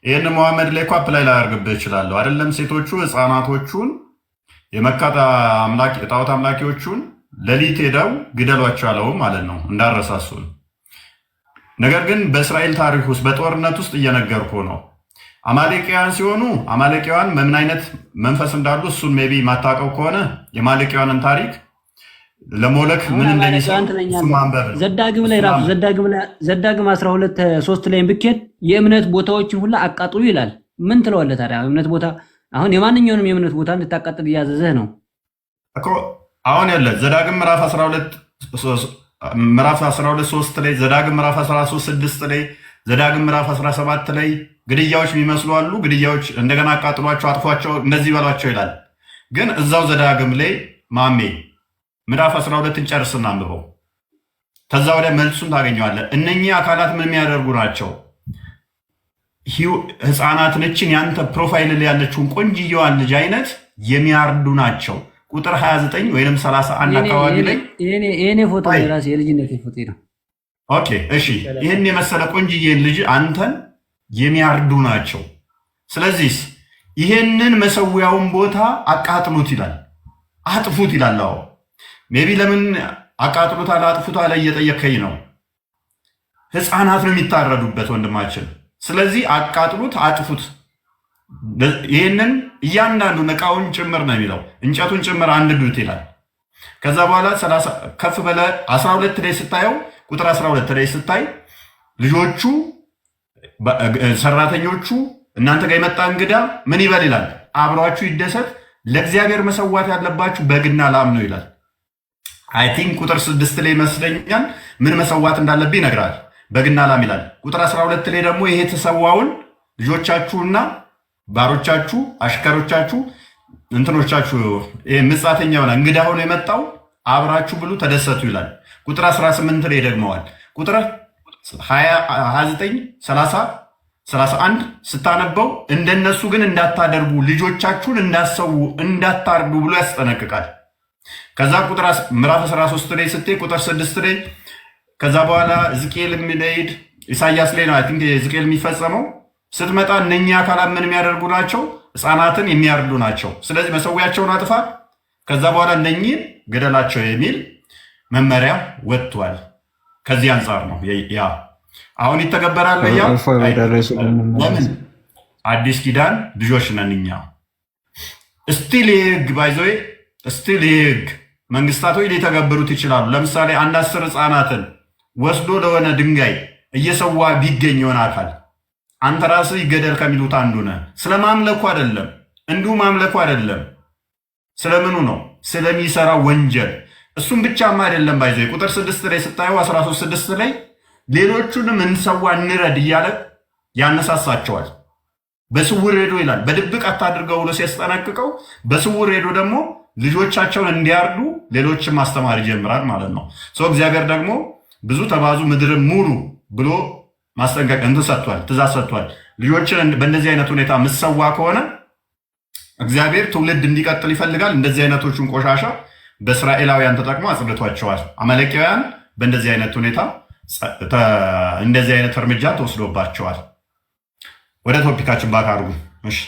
ይህን መሐመድ ላይ እኮ አፕላይ ላደርግብህ እችላለሁ አይደለም። ሴቶቹ ህፃናቶቹን የመካ ጣዖት አምላኪዎቹን ሌሊት ሄደው ግደሏቸው ያለው ማለት ነው እንዳረሳሱን። ነገር ግን በእስራኤል ታሪክ ውስጥ በጦርነት ውስጥ እየነገርኩ ነው። አማሌቂያን ሲሆኑ አማሌቂያን በምን አይነት መንፈስ እንዳሉ እሱን ሜቢ ማታውቀው ከሆነ የማሌቂያንን ታሪክ ለሞለክ ምን እንደሚሰሩ ማንበብ ነው። ዘዳግም ላይ ራሱ ዘዳግም 12:3 ላይ ብኬድ የእምነት ቦታዎችን ሁላ አቃጥሉ ይላል። ምን ትለዋለህ ታዲያ? እምነት ቦታ አሁን የማንኛውንም የእምነት ቦታ እንድታቃጥል እያዘዘህ ነው እኮ። አሁን ያለ ዘዳግም ምዕራፍ 12:3 ላይ፣ ዘዳግም ምዕራፍ 13:6 ላይ፣ ዘዳግም ምዕራፍ 17 ላይ ግድያዎች የሚመስሉ አሉ። ግድያዎች እንደገና አቃጥሏቸው፣ አጥፏቸው፣ እንደዚህ በሏቸው ይላል። ግን እዛው ዘዳግም ላይ ማሜ ምዕራፍ 12ን ጨርስና አንብበው። ከዛ ወዲያ መልሱን ታገኘዋለህ። እነኚህ አካላት ምን የሚያደርጉ ናቸው? ህፃናትን እችን ያንተ ፕሮፋይል ላይ ያለችውን ቆንጅየዋን ልጅ አይነት የሚያርዱ ናቸው። ቁጥር 29 ወይም 31 አካባቢ ላይ የኔ ፎቶ ራሴ የልጅነት ፎቶ ነው። ኦኬ እሺ፣ ይህን የመሰለ ቆንጅዬን ልጅ አንተን የሚያርዱ ናቸው። ስለዚህ ይሄንን መሰዊያውን ቦታ አቃጥሉት ይላል፣ አጥፉት ይላል። አዎ ሜቢ ለምን አቃጥሉታል አጥፉታል እየጠየከኝ ነው። ህፃናት ነው የሚታረዱበት ወንድማችን። ስለዚህ አቃጥሉት አጥፉት። ይህንን እያንዳንዱን እቃውን ጭምር ነው የሚለው፣ እንጨቱን ጭምር አንድዱት ይላል። ከዛ በኋላ ከፍ በለ 12 ላይ ስታየው ቁጥር 12 ላይ ስታይ ልጆቹ ሰራተኞቹ እናንተ ጋር የመጣ እንግዳ ምን ይበል ይላል? አብሯችሁ ይደሰት፣ ለእግዚአብሔር መሰዋት ያለባችሁ በግና ላም ነው ይላል። አይ ቲንክ ቁጥር 6 ላይ ይመስለኛል ምን መሰዋት እንዳለብህ ይነግራል። በግና ላም ይላል። ቁጥር 12 ላይ ደግሞ ይሄ ተሰዋውን ልጆቻችሁና ባሮቻችሁ፣ አሽከሮቻችሁ፣ እንትኖቻችሁ ምጻተኛ ሆነ እንግዳ ሆኖ የመጣው አብራችሁ ብሉ ተደሰቱ ይላል። ቁጥር 18 ላይ ደግመዋል። ቁጥር 29 30 31 ስታነበው እንደነሱ ግን እንዳታደርጉ ልጆቻችሁን እንዳሰው እንዳታርዱ ብሎ ያስጠነቅቃል። ከዛ ቁጥር ምዕራፍ 13 ላይ ስትይ ቁጥር 6 ላይ ከዛ በኋላ ሕዝቅኤል የሚሄድ ኢሳያስ ላይ ነው አይ ቲንክ ሕዝቅኤል የሚፈጸመው ስትመጣ እነኛ አካላት ምን የሚያደርጉ ናቸው? ህፃናትን የሚያርዱ ናቸው። ስለዚህ መሰዊያቸውን አጥፋ፣ ከዛ በኋላ እነኚህን ገደላቸው የሚል መመሪያ ወጥቷል። ከዚህ አንጻር ነው ያ አሁን ይተገበራል። ያ ለምን አዲስ ኪዳን ልጆች ነን እኛ። ስቲል ህግ ባይዘዌ ስቲል ህግ መንግስታቶች ሊተገብሩት ይችላሉ። ለምሳሌ አንድ 10 ህፃናትን ወስዶ ለሆነ ድንጋይ እየሰዋ ቢገኝ የሆነ አካል አንተ ራስህ ይገደል ከሚሉት አንዱ ነህ። ስለማምለኩ አይደለም፣ እንዲሁ ማምለኩ አይደለም። ስለምኑ ነው? ስለሚሰራ ወንጀል። እሱም ብቻማ አይደለም ባይዘ ቁጥር 6 ላይ ስታየው 13:6 ላይ ሌሎቹንም እንሰዋ እንረድ እያለ ያነሳሳቸዋል። በስውር ሄዶ ይላል በድብቅ አታድርገው ብሎ ሲያስጠነቅቀው በስውር ሄዶ ደግሞ ልጆቻቸውን እንዲያርዱ ሌሎችን ማስተማር ይጀምራል ማለት ነው። እግዚአብሔር ደግሞ ብዙ ተባዙ ምድርን ሙሉ ብሎ ማስጠንቀቅ እንትን ሰጥቷል፣ ትእዛዝ ሰጥቷል። ልጆችን በእንደዚህ አይነት ሁኔታ ምሰዋ ከሆነ እግዚአብሔር ትውልድ እንዲቀጥል ይፈልጋል። እንደዚህ አይነቶቹን ቆሻሻ በእስራኤላውያን ተጠቅሞ አጽድቷቸዋል። አማሌቃውያን በእንደዚህ አይነት ሁኔታ እንደዚህ አይነት እርምጃ ተወስዶባቸዋል። ወደ ቶፒካችን ባክ አድርጉ። እሺ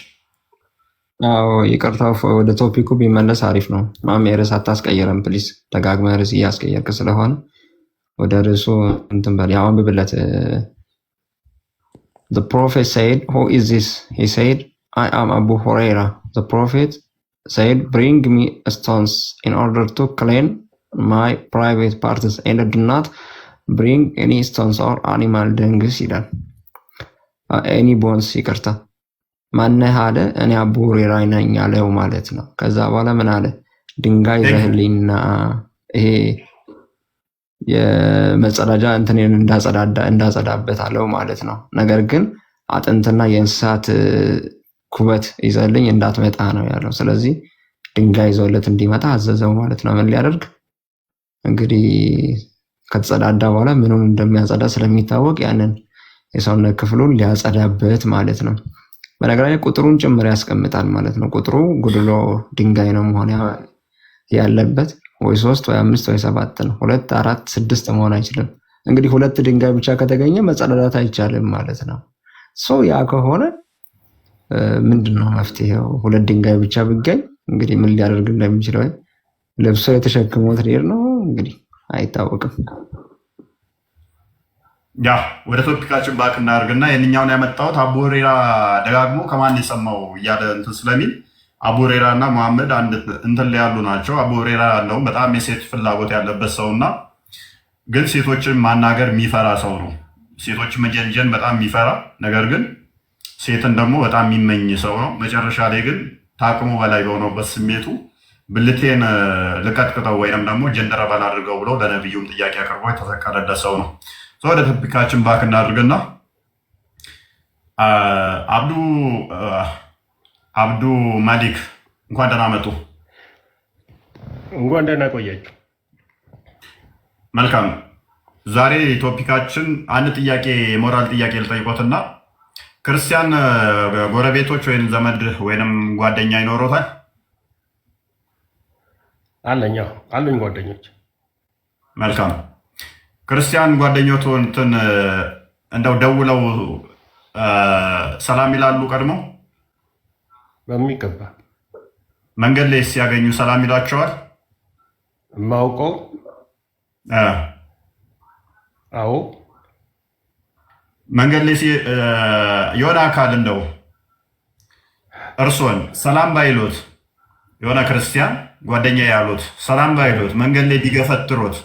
ይቅርታ፣ ወደ ቶፒኩ ቢመለስ አሪፍ ነው። ማሜ ርዕስ አታስቀይረም ፕሊዝ። ደጋግመህ ርዕስ እያስቀየርክ ስለሆነ ወደ ርዕሱ እንትን በል። ያው አንብብለት። The prophet said, "Who is this?" He said, "I am Abu Huraira." The prophet said, "Bring me stones in order to clean my private parts, and do not bring any stones or animal dung." ይላል። any bones ይቅርታ፣ ማነህ አለ። እኔ አቡ ሁሬራ ነኝ አለው ማለት ነው። ከዛ በኋላ ምን አለ? ድንጋይ ዘህልኝና ይሄ የመጸዳጃ እንትኔን እንዳጸዳበት አለው ማለት ነው። ነገር ግን አጥንትና የእንስሳት ኩበት ይዘልኝ እንዳትመጣ ነው ያለው። ስለዚህ ድንጋይ ይዘውለት እንዲመጣ አዘዘው ማለት ነው። ምን ሊያደርግ እንግዲህ ከተጸዳዳ በኋላ ምኑን እንደሚያጸዳ ስለሚታወቅ ያንን የሰውነት ክፍሉን ሊያጸዳበት ማለት ነው። በነገራችን ቁጥሩን ጭምር ያስቀምጣል ማለት ነው። ቁጥሩ ጉድሎ ድንጋይ ነው መሆን ያለበት፣ ወይ 3 ወይ 5 ወይ 7 ነው። 2 4 6 መሆን አይችልም። እንግዲህ ሁለት ድንጋይ ብቻ ከተገኘ መጸዳዳት አይቻልም ማለት ነው። ሰው ያ ከሆነ ምንድነው መፍትሄው? ሁለት ድንጋይ ብቻ ቢገኝ እንግዲህ ምን ሊያደርግ እንደሚችለው ለብሶ የተሸክሞት ሊሄድ ነው እንግዲህ አይታወቅም። ያ ወደ ቶፒካችን ባክ እናደርግና የኛውን ያመጣሁት አቡ ሁሬራ ደጋግሞ ከማን የሰማው እያለ እንትን ስለሚል አቡ ሁሬራ እና መሐመድ አንድ እንትን ላይ ያሉ ናቸው። አቡ ሁሬራ ያለው በጣም የሴት ፍላጎት ያለበት ሰውና ግን ሴቶችን ማናገር የሚፈራ ሰው ነው። ሴቶችን መጀንጀን በጣም የሚፈራ ነገር ግን ሴትን ደግሞ በጣም የሚመኝ ሰው ነው። መጨረሻ ላይ ግን ታቅሙ በላይ በሆነበት ስሜቱ ብልቴን ልቀጥቅጠው ወይም ደግሞ ጀንደረባል አድርገው ብሎ ለነቢዩም ጥያቄ አቅርቦ የተፈቀደለት ሰው ነው። ወደ ቶፒካችን ባክ እናድርግና አብዱ ማሊክ እንኳን ደህና መጡ። እንኳን ደህና ቆያችሁ። መልካም። ዛሬ ቶፒካችን አንድ ጥያቄ የሞራል ጥያቄ ልጠይቆትና ክርስቲያን ጎረቤቶች ወይም ዘመድ ወይም ጓደኛ ይኖሮታል? አሉኝ ጓደኞች። መልካም። ክርስቲያን ጓደኞትን እንደው ደውለው ሰላም ይላሉ? ቀድሞ በሚገባ መንገድ ላይ ሲያገኙ ሰላም ይሏቸዋል? የማውቀው አዎ። መንገድ ላይ የሆነ አካል እንደው እርሶን ሰላም ባይሎት የሆነ ክርስቲያን ጓደኛ ያሉት ሰላም ባይሎት መንገድ ላይ ቢገፈትሮት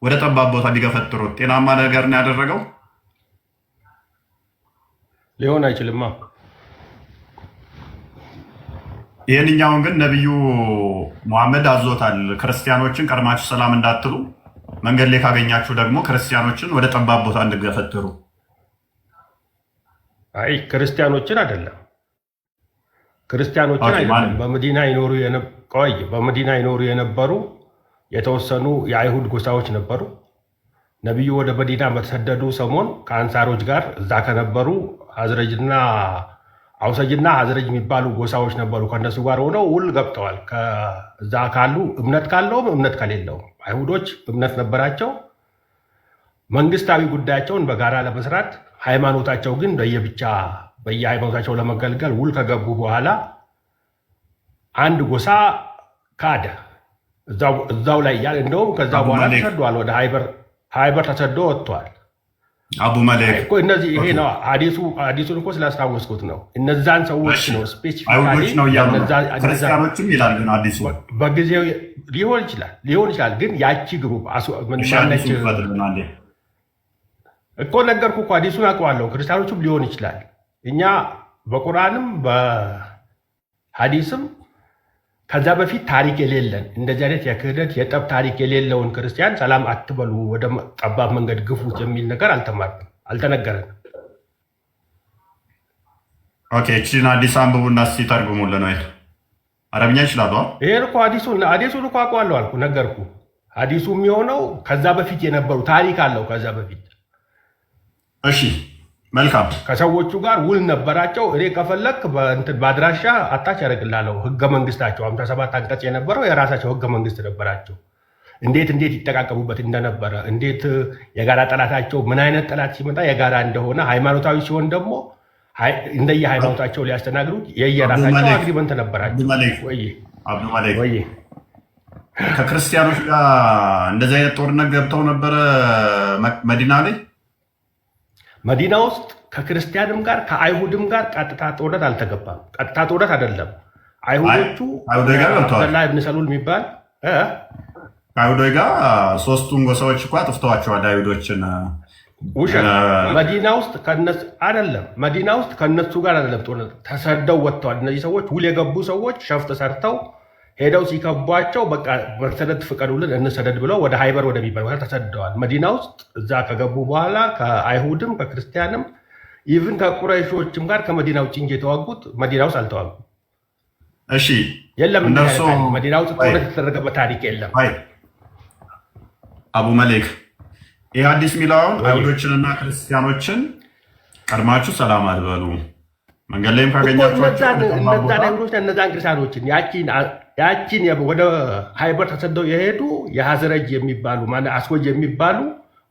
ወደ ጠባብ ቦታ ቢገፈትሮት ጤናማ ነገር ነው ያደረገው? ሊሆን አይችልማ። ይህንኛውን ግን ነቢዩ ሙሐመድ አዞታል። ክርስቲያኖችን ቀድማችሁ ሰላም እንዳትሉ፣ መንገድ ላይ ካገኛችሁ ደግሞ ክርስቲያኖችን ወደ ጠባብ ቦታ እንድገፈትሩ። አይ ክርስቲያኖችን አይደለም፣ ክርስቲያኖችን አይደለም። በመዲና ይኖሩ የነበሩ የተወሰኑ የአይሁድ ጎሳዎች ነበሩ። ነቢዩ ወደ መዲና በተሰደዱ ሰሞን ከአንሳሮች ጋር እዛ ከነበሩ አዝረጅና አውሰጅና አዝረጅ የሚባሉ ጎሳዎች ነበሩ። ከእነሱ ጋር ሆነው ውል ገብተዋል። እዛ ካሉ እምነት ካለውም እምነት ከሌለውም አይሁዶች እምነት ነበራቸው። መንግስታዊ ጉዳያቸውን በጋራ ለመስራት ሃይማኖታቸው ግን ለየብቻ በየሃይማኖታቸው ለመገልገል ውል ከገቡ በኋላ አንድ ጎሳ ካደ። እዛው ላይ ያለ እንደውም ከዛ በኋላ ተሰዷል። ወደ ሃይበር ተሰዶ ወጥቷል። አቡ መሌክ እኮ እነዚህ ይሄ ነው አዲሱን እኮ ስላስታወስኩት ነው። እነዛን ሰዎች ነው ስፔሲፊካሊ ነው ያሉ ክርስቲያኖችም ይላል። ግን አዲሱ በጊዜው ሊሆን ይችላል። ግን ያቺ ግሩፕ ማነች እኮ ነገርኩ እኮ አዲሱን አውቀዋለሁ። ክርስቲያኖችም ሊሆን ይችላል። እኛ በቁርአንም በሀዲስም ከዛ በፊት ታሪክ የሌለን እንደዚህ አይነት የክህደት የጠብ ታሪክ የሌለውን ክርስቲያን ሰላም አትበሉ፣ ወደ ጠባብ መንገድ ግፉት የሚል ነገር አልተማርንም፣ አልተነገረንም። ኦኬ፣ እቺን አዲስ አንብቡና እስኪ ተርጉሙልን። ወይ አረብኛ ይችላሉ? ይሄን እኮ አዲሱን እኮ አውቀዋለሁ አልኩ፣ ነገርኩ። አዲሱ የሚሆነው ከዛ በፊት የነበሩ ታሪክ አለው። ከዛ በፊት እሺ፣ መልካም። ከሰዎቹ ጋር ውል ነበራቸው። እኔ ከፈለክ በአድራሻ አታች ያደርግላለሁ። ህገ መንግስታቸው 57 አንቀጽ የነበረው የራሳቸው ህገ መንግስት ነበራቸው። እንዴት ይጠቃቀሙበት እንደነበረ፣ እንዴት የጋራ ጠላታቸው ምን አይነት ጠላት ሲመጣ የጋራ እንደሆነ፣ ሃይማኖታዊ ሲሆን ደግሞ እንደየ ሃይማኖታቸው ሊያስተናግዱት የየራሳቸው አግሪመንት ነበራቸው። ወይ ከክርስቲያኖች ጋር እንደዚህ አይነት ጦርነት ገብተው ነበረ መዲና ላይ። መዲና ውስጥ ከክርስቲያንም ጋር ከአይሁድም ጋር ቀጥታ ጦርነት አልተገባም። ቀጥታ ጦርነት አይደለም። አይሁዶቹ አብደላህ ብን ሰሉል የሚባል ከአይሁዶች ጋር ሶስቱን ጎሳዎች እኮ አጥፍተዋቸዋል። አይሁዶችን ውሸት። መዲና ውስጥ ከነሱ አይደለም። መዲና ውስጥ ከነሱ ጋር አይደለም ጦርነት፣ ተሰደው ወጥተዋል። እነዚህ ሰዎች ውል የገቡ ሰዎች ሸፍጥ ሰርተው ሄደው ሲከቧቸው በቃ መሰደድ ፍቀዱልን እንሰደድ ብለው ወደ ሃይበር ወደሚባል ቦታ ተሰደዋል። መዲና ውስጥ እዛ ከገቡ በኋላ ከአይሁድም ከክርስቲያንም ኢቭን ከቁረይሾችም ጋር ከመዲና ውጭ እንጂ የተዋጉት መዲና ውስጥ አልተዋጉም። እሺ፣ የለም መዲና ውስጥ ጦርነት የተደረገበት ታሪክ የለም። አቡ መሌክ ይህ አዲስ ሚላውን አይሁዶችንና ክርስቲያኖችን ቀድማችሁ ሰላም አትበሉ፣ መንገድ ላይም ካገኛችኋቸው እነዛን ክርስቲያኖችን ያቺን ወደ ሃይበር ተሰደው የሄዱ የሀዝረጅ የሚባሉ አስወጅ የሚባሉ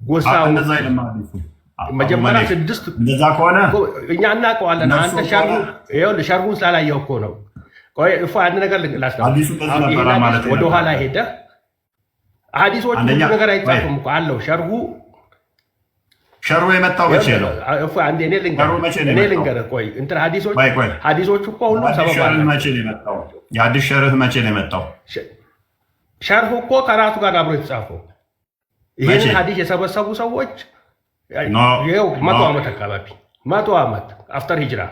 ጎሳው እንደዛ ይለማሉ። መጀመሪያ 6 እንደዛ ከሆነ እኛ እናውቀዋለን። አንተ ሸርሁን ስላላየው እኮ ነው። ቆይ እፎ አንድ ነገር ላስታውስ። ወደ ኋላ ሄደ ሐዲሶች ሁሉ ነገር አይጻፉም እኮ አለው ሸርሁ የመጣው መቼ ነው? እፎ አንዴ እኔ ልንገርህ። ቆይ እንትን ሐዲሶቹ እኮ ሁሉ ሰበብ አለ። መቼ ነው የመጣው? የሐዲስ ሸርህ መቼ ነው የመጣው? ሸርሁ እኮ ከራሱ ጋር አብሮ የተጻፈው ይሄን ሐዲስ የሰበሰቡ ሰዎች ይኸው 100 ዓመት አካባቢ 100 ዓመት አፍተር ሂጅራ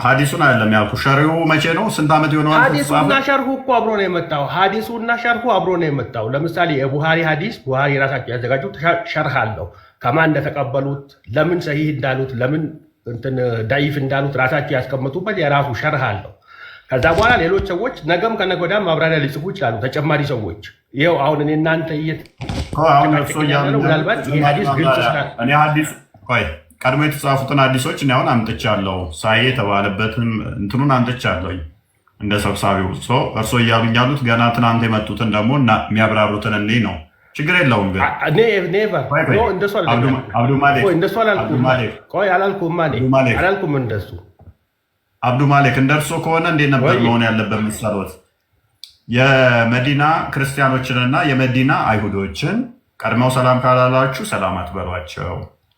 ሐዲሱን አይደለም ያልኩ። ሸርሁ መቼ ነው? ስንት ዓመት ይሆነዋል? ሐዲሱና ሸርሁ እኮ አብሮ ነው የመጣው። ሐዲሱና ሸርሁ አብሮ ነው የመጣው። ለምሳሌ የቡሃሪ ሐዲስ ቡሃሪ ራሳቸው ያዘጋጁት ሸርህ አለው። ከማን እንደተቀበሉት፣ ለምን ሰሂህ እንዳሉት፣ ለምን እንትን ዳይፍ እንዳሉት ራሳቸው ያስቀምጡበት የራሱ ሸርህ አለው። ከዛ በኋላ ሌሎች ሰዎች ነገም ከነገ ወዲያም ማብራሪያ ሊጽፉ ይችላሉ፣ ተጨማሪ ሰዎች። ይኸው አሁን እኔ እናንተ ምናልባት ይህ ሐዲስ ግልጽ ቀድሞ የተጻፉትን ሐዲሶች እኔ አሁን አምጥቻለሁ። ሳይ የተባለበትም እንትኑን አምጥቻለሁ እንደ ሰብሳቢው። እርሶ እያሉኝ ያሉት ገና ትናንት የመጡትን ደግሞ የሚያብራሩትን እኔ ነው። ችግር የለውም ግን አብዱ ማሌክ እንደ እርሶ ከሆነ እንዴት ነበር መሆን ያለበት መሰሎት? የመዲና ክርስቲያኖችንና የመዲና አይሁዶችን ቀድመው ሰላም ካላላችሁ ሰላም አትበሏቸው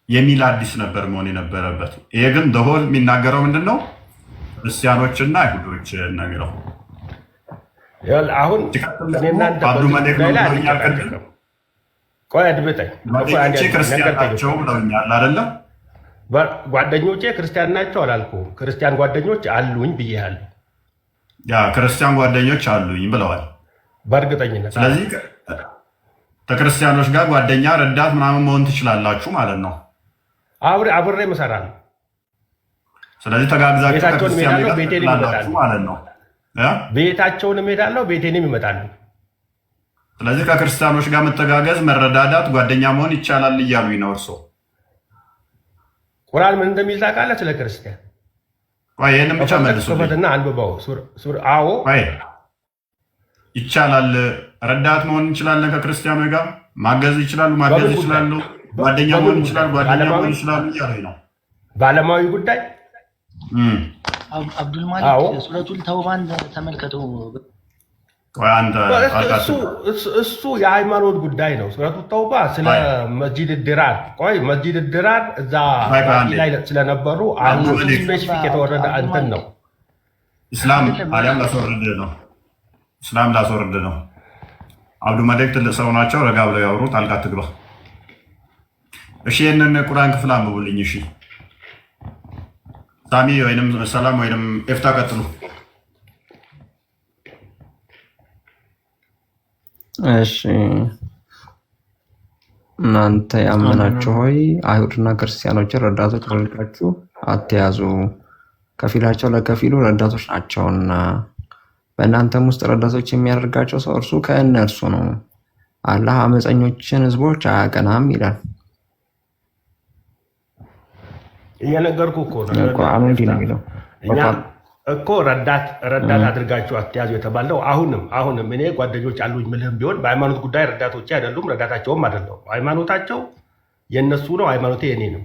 የሚል ሐዲስ ነበር መሆን የነበረበት። ይሄ ግን ደሆል የሚናገረው ምንድን ነው? ክርስቲያኖችና አይሁዶች ነው የሚለው። አሁን አብዱ ማሌክ ክርስቲያን ናቸው ብለውኛል አይደለም? ጓደኞቼ ክርስቲያን ናቸው አላልኩም። ክርስቲያን ጓደኞች አሉኝ ብዬሃለሁ። ክርስቲያን ጓደኞች አሉኝ ብለዋል በእርግጠኝነት። ስለዚህ ከክርስቲያኖች ጋር ጓደኛ ረዳት ምናምን መሆን ትችላላችሁ ማለት ነው። አብሬ እሰራለሁ። ስለዚህ ተጋግዛችሁ ከክርስቲያን ጋር ትላላችሁ ማለት ነው። ቤታቸውንም እሄዳለሁ፣ ቤቴንም ይመጣሉ። ስለዚህ ከክርስቲያኖች ጋር መተጋገዝ፣ መረዳዳት፣ ጓደኛ መሆን ይቻላል እያሉኝ ነው እርሶ። ቁርአን ምን እንደሚል ታውቃለህ? ስለ ክርስቲያን ይህንም ብቻ መልሱልኝ። አንብበው። አዎ ይቻላል። ረዳት መሆን እንችላለን። ከክርስቲያኖች ጋር ማገዝ ይችላሉ፣ ማገዝ ይችላሉ። ጓደኛ መሆን ይችላል፣ ጓደኛ መሆን ይችላሉ እያሉኝ ነው። በዓለማዊ ጉዳይ አብዱልማሊክ ሱረቱል ተውባን ተመልከቱ። እሱ የሃይማኖት ጉዳይ ነው። ሱረቱ ተውባ ስለ መስጂድ ድራር መስጂድ ድራር እዛ ላይ ስለነበሩ አንዱ ስፔሲፊክ የተወረደ እንትን ነው። ኢስላም አሊያም ላስወርድ ነው። ኢስላም ላስወርድ ነው። አብዱ ማሌክ ትልቅ ሰው ናቸው። ረጋ ብለው ያወሩ። ጣልቃ ትግባ። እሺ ይህንን ቁርአን ክፍል አንብቡልኝ። እሺ ሳሚ ወይንም ሰላም ወይንም ኤፍታ ቀጥሉ። እሺ እናንተ ያመናችሁ ሆይ አይሁድና ክርስቲያኖችን ረዳቶች አድርጋችሁ አትያዙ፣ ከፊላቸው ለከፊሉ ረዳቶች ናቸውና በእናንተም ውስጥ ረዳቶች የሚያደርጋቸው ሰው እርሱ ከእነርሱ ነው። አላህ አመፀኞችን ህዝቦች አያቀናም ይላል። እየነገርኩህ እኮ ነው እኮ ረዳት አድርጋችሁ አትያዙ የተባለው። አሁንም እኔ ጓደኞች አሉኝ ምልህም ቢሆን በሃይማኖት ጉዳይ ረዳቶቼ አይደሉም፣ ረዳታቸውም አይደለም። ሃይማኖታቸው የእነሱ ነው፣ ሃይማኖቴ የኔ ነው።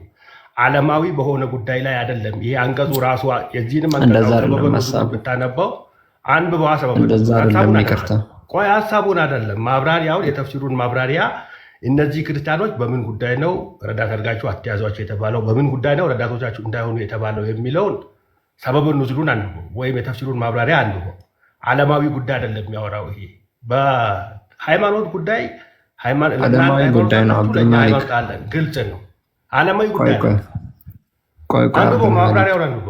ዓለማዊ በሆነ ጉዳይ ላይ አይደለም። ይሄ አንቀጹ ራሱ የዚህንም አንቀጽ ብታነበው አንብበው ሀሳቡን አይደለም ማብራሪያውን፣ የተፍሲሩን ማብራሪያ እነዚህ ክርስቲያኖች በምን ጉዳይ ነው ረዳት አድርጋችሁ አትያዟቸው የተባለው፣ በምን ጉዳይ ነው ረዳቶቻችሁ እንዳይሆኑ የተባለው የሚለውን ሰበብ ኑዙሉን አንብቦ ወይም የተፍሲሩን ማብራሪያ አንብቦ። ዓለማዊ ጉዳይ አይደለም የሚያወራው። ይሄ በሃይማኖት ጉዳይ ዓለማዊ ጉዳይ ነው። ግልጽ ነው። ዓለማዊ ጉዳይ አንብቦ ማብራሪያውን አንብቦ።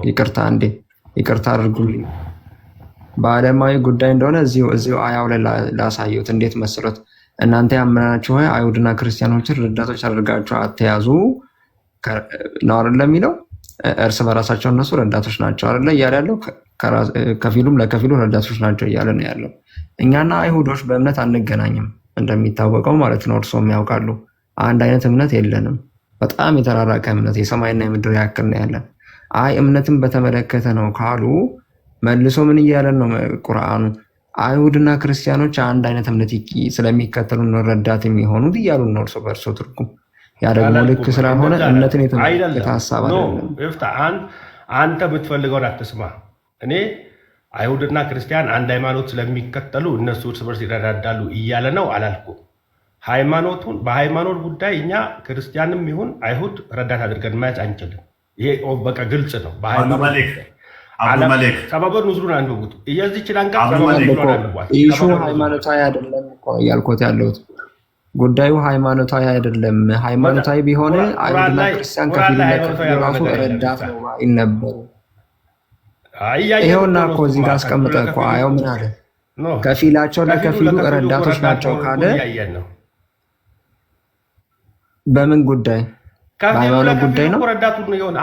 ይቅርታ አድርጉልኝ። በዓለማዊ ጉዳይ እንደሆነ እዚሁ አያው ላይ ላሳየሁት። እንዴት መስሎት? እናንተ ያመናችሁ ሆይ አይሁድና ክርስቲያኖችን ረዳቶች አድርጋችሁ አትያዙ ነው አይደል የሚለው። እርስ በራሳቸው እነሱ ረዳቶች ናቸው አይደለ እያለ ያለው። ከፊሉም ለከፊሉ ረዳቶች ናቸው እያለ ነው ያለው። እኛና አይሁዶች በእምነት አንገናኝም እንደሚታወቀው ማለት ነው። እርሶም ያውቃሉ። አንድ አይነት እምነት የለንም። በጣም የተራራቀ እምነት፣ የሰማይና የምድር ያክል ነው ያለን። እምነትን በተመለከተ ነው ካሉ መልሶ ምን እያለን ነው ቁርአኑ? አይሁድና ክርስቲያኖች አንድ አይነት እምነት ስለሚከተሉ ነው ረዳት የሚሆኑት እያሉ ነው እርስ በርሶ ትርጉም። ያ ደግሞ ልክ ስላልሆነ እምነትን የተመለከተ ሀሳብ አይደለም። አንተ የምትፈልገውን አትስማ። እኔ አይሁድና ክርስቲያን አንድ ሃይማኖት ስለሚከተሉ እነሱ እርስ በርስ ይረዳዳሉ እያለ ነው አላልኩም። በሃይማኖት ጉዳይ እኛ ክርስቲያንም ይሁን አይሁድ ረዳት አድርገን ማየት አንችልም። ይሄ በቃ ግልጽ ነው። ሰበበ ኑዙሉን አንብቡት። እየዚችን አንቀጽ ኢሹ ሃይማኖታዊ አይደለም እያልኩት ያለሁት ጉዳዩ ሃይማኖታዊ አይደለም። ሃይማኖታዊ ቢሆን አይሁድና ክርስቲያን ከፊል ራሱ ረዳት ነው ይል ነበሩ። ይኸውና እኮ እዚህ ጋር አስቀምጠህ እኮ አየው ምን አለ? ከፊላቸው ለከፊሉ ረዳቶች ናቸው ካለ በምን ጉዳይ? በሃይማኖት ጉዳይ ነው።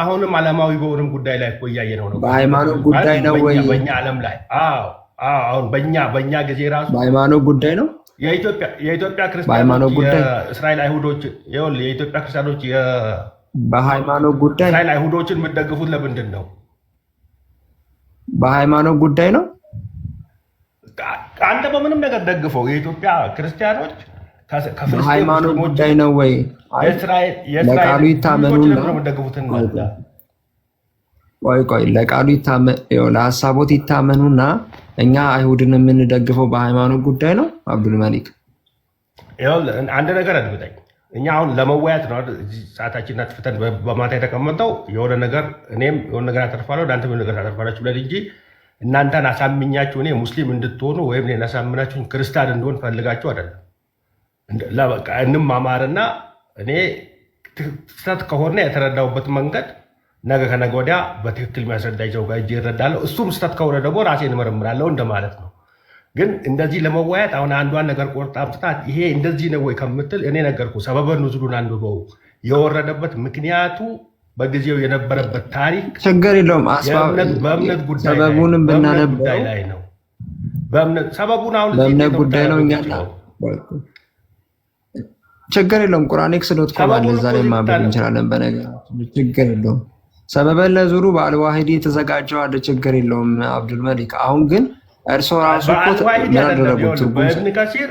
አሁንም ዓለማዊ በሆነም ጉዳይ ላይ እኮ እያየነው ነው። በሃይማኖት ጉዳይ ነው ወይ? በእኛ ዓለም ላይ አሁን በእኛ ጊዜ ራሱ በሃይማኖት ጉዳይ ነው። የኢትዮጵያ ክርስቲያኖች የእስራኤል አይሁዶች የኢትዮጵያ ክርስቲያኖች በሃይማኖት ጉዳይ እስራኤል አይሁዶችን የምትደግፉት ለምንድን ነው? በሃይማኖት ጉዳይ ነው። አንተ በምንም ነገር ደግፈው የኢትዮጵያ ክርስቲያኖች በሃይማኖት ጉዳይ ነው ወይ? ለቃሉ ይታመኑና ቆይ ለቃሉ ለሀሳቦት ይታመኑና እኛ አይሁድን የምንደግፈው በሃይማኖት ጉዳይ ነው። አብዱል መሊክ አንድ ነገር አድምጠኝ። እኛ አሁን ለመወያየት ነው ሰዓታችንን አጥፍተን በማታ የተቀመጠው የሆነ ነገር እኔም የሆነ ነገር አተርፋለሁ እናንተም የሆነ ነገር ታተርፋላችሁ ብለን እንጂ እናንተን አሳምኛችሁ እኔ ሙስሊም እንድትሆኑ ወይም እኔን አሳምናችሁን ክርስቲያን እንደሆን ፈልጋችሁ አይደለም። እንማማርና እኔ ስህተት ከሆነ የተረዳሁበት መንገድ ነገ ከነገ ወዲያ በትክክል የሚያስረዳኝ ሰው ጋር እጅ ይረዳለሁ። እሱም ስህተት ከሆነ ደግሞ ራሴን እመረምራለሁ እንደማለት ነው። ግን እንደዚህ ለመወያየት አሁን አንዷን ነገር ቆርጣ አምጥታት ይሄ እንደዚህ ነው ወይ ከምትል እኔ ነገርኩ። ሰበበ ኑዙሉን አንብበው የወረደበት ምክንያቱ በጊዜው የነበረበት ታሪክ ችግር የለውም። በእምነት ጉዳይ ሰበቡንም ብናነበው ላይ ነው። ሰበቡን አሁን በእምነት ጉዳይ ነው። እኛ ችግር የለውም። ቁርአንኤክስ.ኮም አለ እዛ ላይ ማንበብ እንችላለን። በነገራችን ችግር የለውም። ሰበበ ለዙሩ በአልዋሂዲ የተዘጋጀው አለ። ችግር የለውም አብዱል መሊክ። አሁን ግን እርሶ ራሱ ምን አደረጉት? በኢብን ከሲር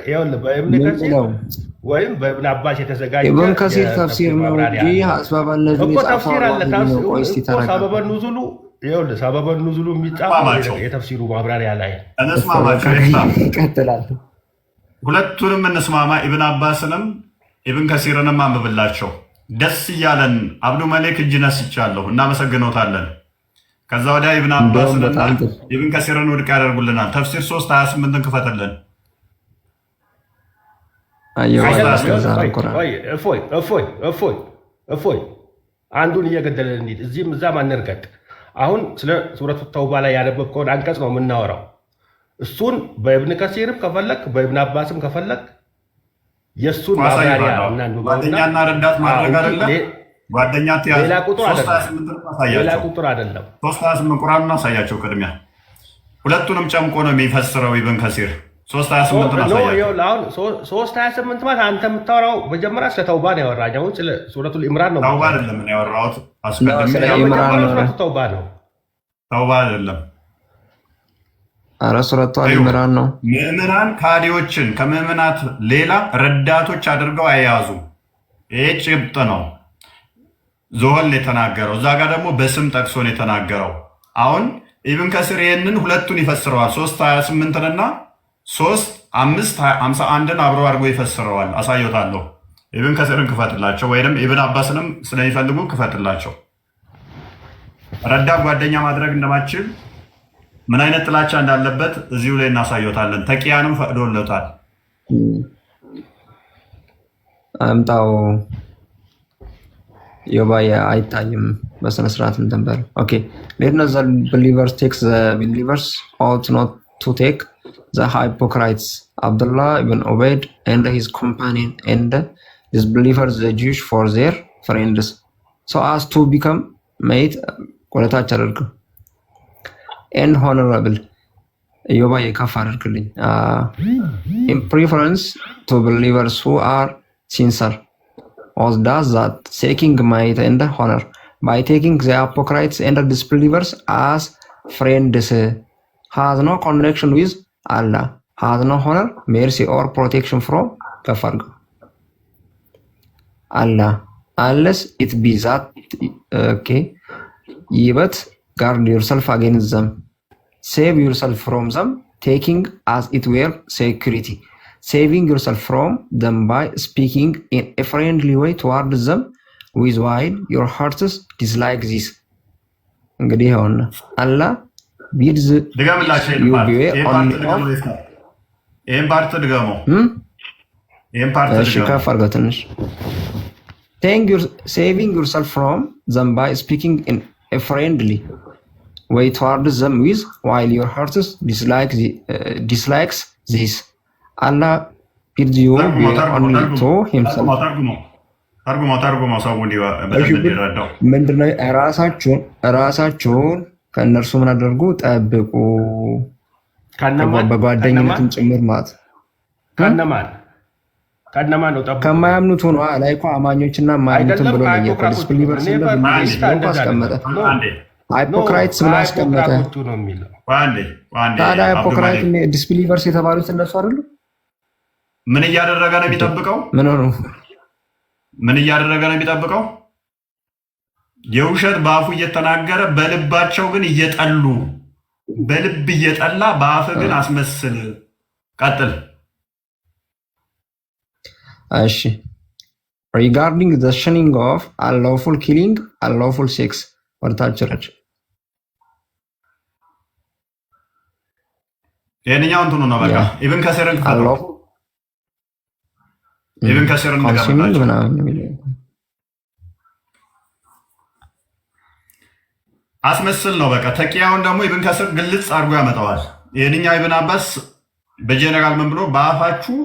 ወይም በኢብን አባስ የተዘጋጀ ኢብን ከሲር ተፍሲር ነው እንጂ አስባብ አለዚህ የጻፈው ሰበበ ኑዙሉ ሰበበ ኑዙሉ የሚጻፈው የተፍሲሩ ማብራሪያ ላይ ይቀጥላል። ሁለቱንም እንስማማ። ኢብን አባስንም ኢብን ከሲርንም አንብብላቸው። ደስ እያለን አብዱ መሌክ እጅ ነስቻለሁ፣ እናመሰግኖታለን። ከዛ ወዲያ ኢብን አባስንና ኢብን ከሲርን ውድቅ ያደርጉልናል። ተፍሲር 3:28ን ክፈትልን። እፎይ አንዱን እየገደለን እንሂድ፣ እዚህም እዛም አንርገጥ። አሁን ስለ ሱረቱ ተውባ ላይ ያነበብከውን አንቀጽ ነው የምናወራው። እሱን በኢብን ከሲርም ከፈለክ በኢብን አባስም ከፈለክ የእሱን ማብራሪያ ጓደኛና ረዳት ማድረግ አይደለም። ጓደኛ ሌላ ቁጥር አይደለም። 3:28 ቁርአኑን አሳያቸው። ቅድሚያ ሁለቱንም ጨምቆ ነው የሚፈስረው ኢብን ከሲር። 3:28 አሳያቸው። 3:28 ማለት አንተ የምታወራው መጀመሪያ ስለ ተውባ ነው ያወራኝ። አሁን ስለ ሱረቱል ኢምራን ነው። ተውባ አይደለም እኔ ያወራሁት፣ አስቀድሜ ተውባ ነው። ተውባ አይደለም። ኧረ ሱረቱል ኢምራን ነው። ምዕመናን ካዲዎችን ከምዕመናት ሌላ ረዳቶች አድርገው አያያዙ። ይሄ ጭብጥ ነው። ዞል የተናገረው እዛ ጋር ደግሞ በስም ጠቅሶ ነው የተናገረው። አሁን ኢብን ከሲር ይህንን ሁለቱን ይፈስረዋል። 3:28 እና 3:51 አብረው አድርጎ ይፈስረዋል። አሳየታለሁ። ኢብን ከሲርን ክፈትላቸው፣ ወይም ኢብን አባስንም ስለሚፈልጉ ክፈትላቸው። ረዳት ጓደኛ ማድረግ እንደማችል ምን አይነት ጥላቻ እንዳለበት እዚሁ ላይ እናሳየታለን። ተቂያንም ፈቅዶለታል። አምጣው ዮባዬ አይታይም በስነ ስርዓት እንትን በል። ኦኬ let not the believers take the believers ought not to take the hypocrites Abdullah ibn Ubayd and his companion and disbelievers the Jews for their friends so as to become made ቆለታች አደርግ and honorable ዮባዬ ከፍ አድርግልኝ in preference to believers who are sincere or does that seeking might and honor by taking the hypocrites and disbelievers as friends has no connection with Allah has no honor, mercy or protection from ከፋርገው Allah unless it be that okay but guard yourself against them, save yourself from them, taking as it were security, saving yourself from them by speaking in a friendly way towards them with while your hearts dislike this. እንግዲህ ይኸውና Allah bids you beware only of ይሄን ፓርት ድገመው። ይሄን ፓርት ድገመው። ከፍ አድርገው ትንሽ saving yourself from them by speaking in a friendly way towards them with while your heart dislikes this. Allah bids you beware only to himself. ተርጉሞ ሰው እንዲረዳው ምንድነው? ራሳችሁን ከእነርሱ ምን አደርጉ? ጠብቁ። በጓደኝነትም ጭምር ማለት ከነማን ነው ጠብቁ? ከማያምኑት ሆኖ ላይ እኮ አማኞችና ማያምኑትን ብሎ ለየቀው ዲስፕሊቨርስ ብሎ አስቀመጠ። ሃይፖክራይትስ ብሎ አስቀመጠ። ታዲያ ሃይፖክራይት ዲስፕሊቨርስ የተባሉት እነሱ አይደሉ? ምን እያደረገ ነው የሚጠብቀው? ምን እያደረገ ነው የሚጠብቀው? የውሸት በአፉ እየተናገረ በልባቸው ግን እየጠሉ፣ በልብ እየጠላ በአፍ ግን አስመስል። ቀጥል። እሺ regarding the shunning of unlawful killing, unlawful sex ወርታችራች የኛው እንትኑ ነው በቃ ኢቭን ከሰረን ኢቭን ከሰረን አስመስል ነው በቃ። ተቂያውን ደግሞ ኢብን ከስር ግልጽ አድርጎ ያመጣዋል። የኛው ኢብን አባስ በጀነራል ምን ብሎ በአፋችሁ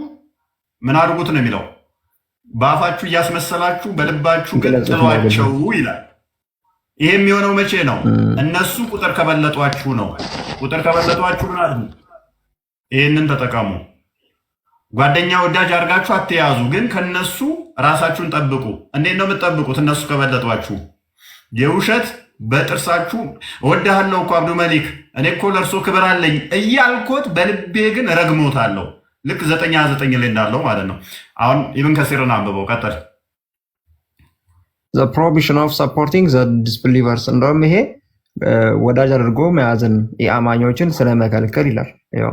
ምን አድርጉት ነው የሚለው? በአፋችሁ እያስመሰላችሁ በልባችሁ ግን ጥሏቸው ይላል። ይሄ የሚሆነው መቼ ነው? እነሱ ቁጥር ከበለጧችሁ ነው። ቁጥር ከበለጧችሁ ምን አድርጉ? ይሄንን ተጠቀሙ። ጓደኛ ወዳጅ አድርጋችሁ አትያዙ፣ ግን ከነሱ ራሳችሁን ጠብቁ። እንዴት ነው የምትጠብቁት? እነሱ ከበለጧችሁ የውሸት በጥርሳችሁ እወድሃለሁ እኮ አብዱ መሊክ እኔ እኮ ለእርሶ ክብር አለኝ እያልኩት በልቤ ግን ረግሞታለሁ። ልክ 9:9 ላይ እንዳለው ማለት ነው። አሁን ኢብን ከሲርን አንብበው ቀጥል። the prohibition of supporting the disbelievers እንደውም ይሄ ወዳጅ አድርጎ መያዝን የአማኞችን ስለመከልከል ይላል። ያው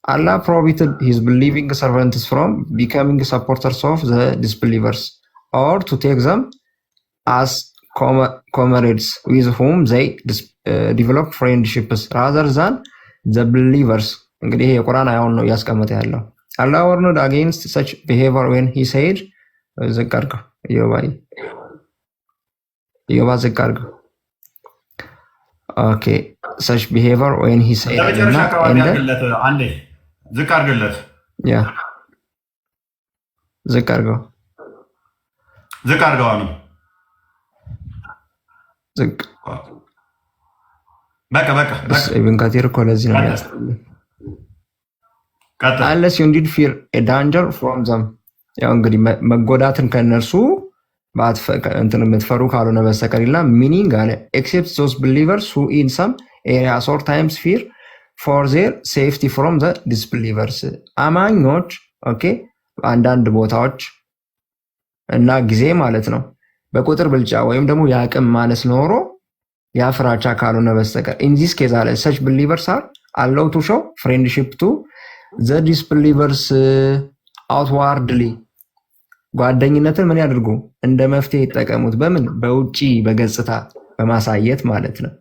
Allah prohibited his believing servants from becoming supporters of the disbelievers or to take them as comrades with whom they develop friendships rather than the believers. እንግዲህ የቁርአን አያውን ነው ያስቀመጠ ያለው። Allah warned against such behavior when he said ዘቃርጋ ዮባ ዘቃርጋ ኦኬ such behavior when he said አንዴ ዝቃርግለት ያ ዝቃርጋው ነው ዝቅ በቃ ኢብን ከቲር እኮ ለዚህ ነው ያስተምረው። unless you indeed fear a danger from them ያው እንግዲህ መጎዳትን ከነርሱ እንትን የምትፈሩ ካልሆነ በስተቀር ይላል። meaning አለ except those believers who in some areas or times fear for their safety from the disbelievers. አማኞች ኦኬ አንዳንድ ቦታዎች እና ጊዜ ማለት ነው በቁጥር ብልጫ ወይም ደግሞ የአቅም ማነስ ኖሮ ያፍራቻ ካልሆነ በስተቀር in this case አለ such believers are allowed to show friendship to the disbelievers outwardly. ጓደኝነትን ምን ያድርጉ? እንደ መፍትሄ ይጠቀሙት። በምን? በውጪ በገጽታ በማሳየት ማለት ነው።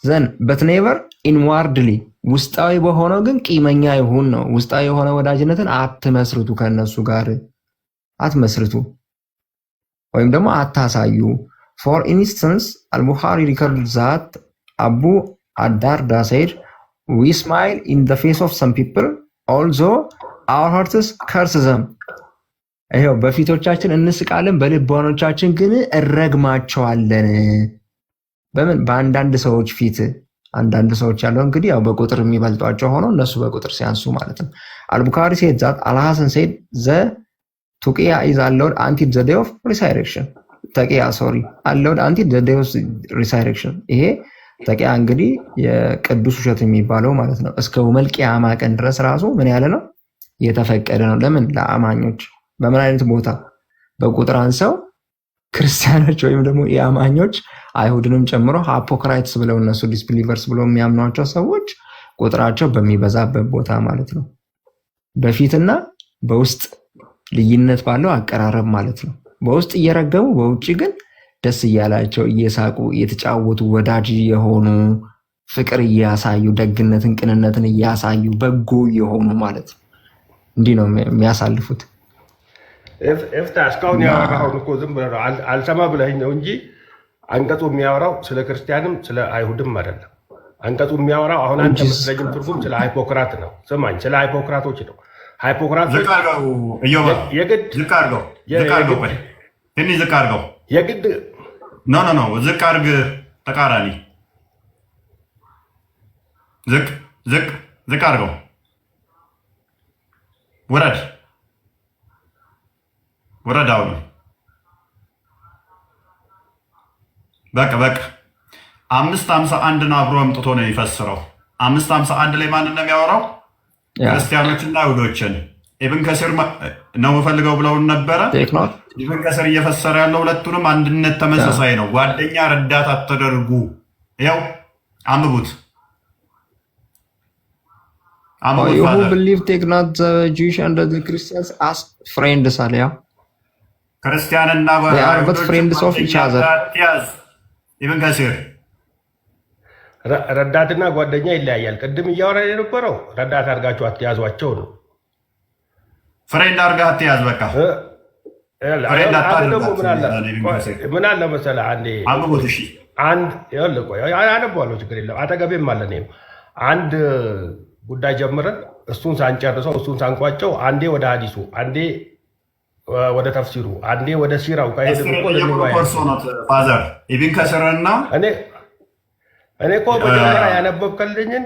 then but never inwardly ውስጣዊ በሆነው ግን ቂመኛ ይሁን ነው። ውስጣዊ የሆነ ወዳጅነትን አትመስርቱ፣ ከነሱ ጋር አትመስርቱ ወይም ደግሞ አታሳዩ። for instance al-Bukhari records that Abu ad-Darda said we smile in the face of some people although our hearts curse them. ይሄው በፊቶቻችን እንስቃለን በልቦናችን ግን እረግማቸዋለን። በምን? በአንዳንድ ሰዎች ፊት። አንዳንድ ሰዎች ያለው እንግዲህ ያው በቁጥር የሚበልጧቸው ሆነው እነሱ በቁጥር ሲያንሱ ማለት ነው። አልቡካሪ said that Al-Hasan said the tuqiya is allowed until the day of resurrection. ተቂያ allowed until the day of resurrection. ይሄ ተቂያ እንግዲህ የቅዱስ ውሸት የሚባለው ማለት ነው። እስከ መልቂያማ ቀን ድረስ ራሱ ምን ያለ ነው? የተፈቀደ ነው። ለምን? ለአማኞች። በምን አይነት ቦታ? በቁጥር አንሰው ክርስቲያኖች ወይም ደግሞ የአማኞች አይሁድንም ጨምሮ አፖክራይትስ ብለው እነሱ ዲስቢሊቨርስ ብለው የሚያምኗቸው ሰዎች ቁጥራቸው በሚበዛበት ቦታ ማለት ነው። በፊትና በውስጥ ልዩነት ባለው አቀራረብ ማለት ነው። በውስጥ እየረገሙ በውጭ ግን ደስ እያላቸው እየሳቁ እየተጫወቱ ወዳጅ የሆኑ ፍቅር እያሳዩ ደግነትን፣ ቅንነትን እያሳዩ በጎ የሆኑ ማለት ነው። እንዲህ ነው የሚያሳልፉት። እስካሁን ያወራኸውን እኮ ዝም ብለህ ነው አልሰማ ብለኸኝ ነው እንጂ አንቀጹ የሚያወራው ስለ ክርስቲያንም ስለ አይሁድም አይደለም። አንቀጹ የሚያወራው አሁን አንተ የምትለኝም ትርጉም ስለ ሃይፖክራት ነው። ስማኝ፣ ስለ ሃይፖክራቶች ነው። ሃይፖክራቶች የግድ ዝቅ አድርገው የግድ ኖ ዝቅ አድርግ፣ ተቃራኒ ዝቅ አድርገው፣ ውረድ አሁን በቃ 551 አብሮ አምጥቶ ነው የሚፈስረው። 551 ላይ ማንን ነው የሚያወራው? ክርስቲያኖችና አይሁዶችን። ኢብን ከሲር ነው የምፈልገው ብለውን ነበረ። ኢብን ከሲር እየፈሰረ ያለው ሁለቱንም አንድነት ተመሳሳይ ነው። ጓደኛ ረዳት አትደርጉ። ይኸው አንብቡት። You who believe take not the Jewish and the Christians as friends አለ። ያው ክርስቲያንና but friends of each other ኢብን ከሲር ረዳትና ጓደኛ ይለያያል። ቅድም እያወራ የነበረው ረዳት አድርጋችሁ አትያዟቸው ነው። ፍሬንድ አድርጋ አትያዝ። በቃ ምን አለ መሰለህ፣ አነበዋለሁ፣ ችግር የለም አጠገቤም አለ። አንድ ጉዳይ ጀምረን እሱን ሳንጨርሰው እሱን ሳንቋጨው አንዴ ወደ ሀዲሱ፣ አንዴ ወደ ተፍሲሩ፣ አንዴ ወደ ሲራው ፋዘር ኢብን ከሲርና እኔ እኮ መጀመሪያ ያነበብከልኝን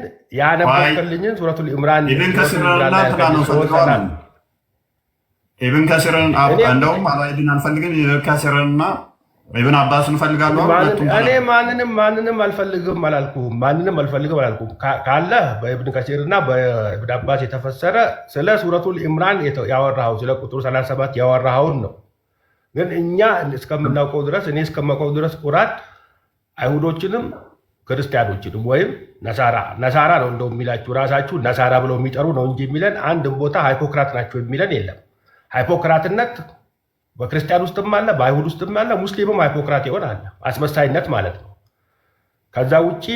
ሱረቱል ኢምራን ኢብን ከሲርን እንደውም አላይድን አልፈልግም። ኢብን ከሲርንና ኢብን አባስ እንፈልጋለሁ። እኔ ማንንም አልፈልግም አላልኩም። ካለ በኢብን ከሲርና በኢብን አባስ የተፈሰረ ስለ ሱረቱል ኢምራን ያወራኸው ስለ ቁጥር 37 ያወራኸውን ነው። ግን እኛ እስከምናውቀው ድረስ እኔ እስከማውቀው ድረስ ቁርአን አይሁዶችንም ክርስቲያኖችንም ወይም ነሳራ ነው እንደው የሚላችሁ ራሳችሁ ነሳራ ብለው የሚጠሩ ነው እንጂ የሚለን አንድም ቦታ ሃይፖክራት ናቸው የሚለን የለም። ሃይፖክራትነት በክርስቲያን ውስጥም አለ፣ በአይሁድ ውስጥም አለ። ሙስሊምም ሃይፖክራት ይሆን አለ፣ አስመሳይነት ማለት ነው። ከዛ ውጪ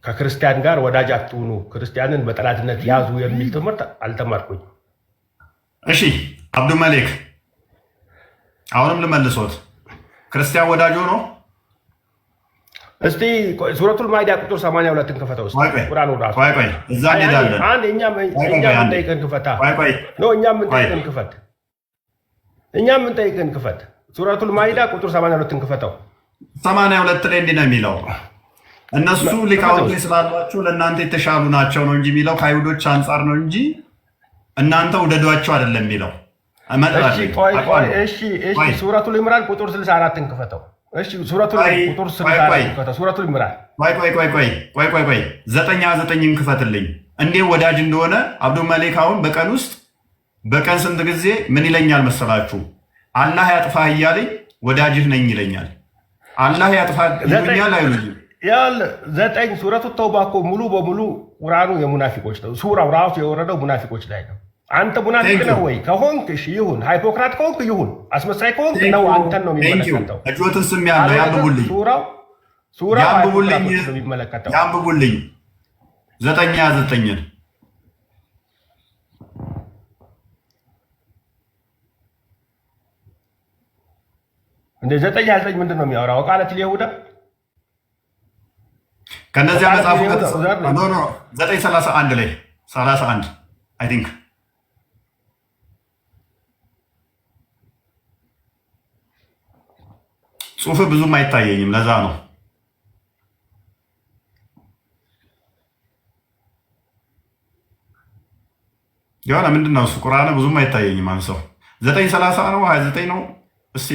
ከክርስቲያን ጋር ወዳጅ አትሁኑ፣ ክርስቲያንን በጠላትነት ያዙ የሚል ትምህርት አልተማርኩኝ። እሺ አብዱ መሌክ አሁንም ልመልሶት፣ ክርስቲያን ወዳጆ ነው። እስቲ ሱረቱል ማኢዳ ቁጥር 82ን ክፈተው። ቁርአኑ ራሱ እዛ እንሄዳለን። እኛም የምንጠይቅን ክፈት። ሱረቱል ማኢዳ ቁጥር 82ን ክፈተው። 82 ላይ እንዲህ ነው የሚለው፣ እነሱ ሊቃውንት ስላሏቸው ለእናንተ የተሻሉ ናቸው ነው እንጂ የሚለው ከአይሁዶች አንጻር ነው እንጂ እናንተ ውደዷቸው አይደለም የሚለው። ሱረቱል ኢምራን ቁጥር 64ን ክፈተው። ሱረቱል ኢምራን ቆይ 99ን ክፈትልኝ። እንዴ ወዳጅ እንደሆነ አብዱ መሌክ አሁን በቀን ስንት ጊዜ ምን ይለኛል መሰላችሁ? አላህ ያጥፋህ እያለኝ ወዳጅህ ነኝ ይለኛል። አላህ ያጥፋህ ይሉኛል አይሉኝም? ዘጠኝ ሱረቱ ተውባ እኮ ሙሉ በሙሉ ቁርአኑ የሙናፊቆች ነው። ሱራው ራሱ የወረደው ሙናፊቆች ላይ ነው። አንተ ሙናፊቅ ነህ ወይ ከሆንክ እሺ ይሁን፣ ሃይፖክራት ከሆንክ ይሁን፣ አስመሳይ ከሆንክ ነው አንተን ነው የሚመለከተው። እጆትን ስም ያለው ያንብቡልኝ፣ ያንብቡልኝ 99ን እንደ 99 ምንድን ነው የሚያወራው? ቃለት ይሁዳ ከነዚያ መጽሐፉ 931 ላይ 31 አይ ቲንክ ጽሁፍ ብዙም አይታየኝም፣ ለዛ ነው። የሆነ ምንድን ነው እሱ ቁርአን ብዙም አይታየኝም። አንሰው 930 ነው 29 ነው። እስቲ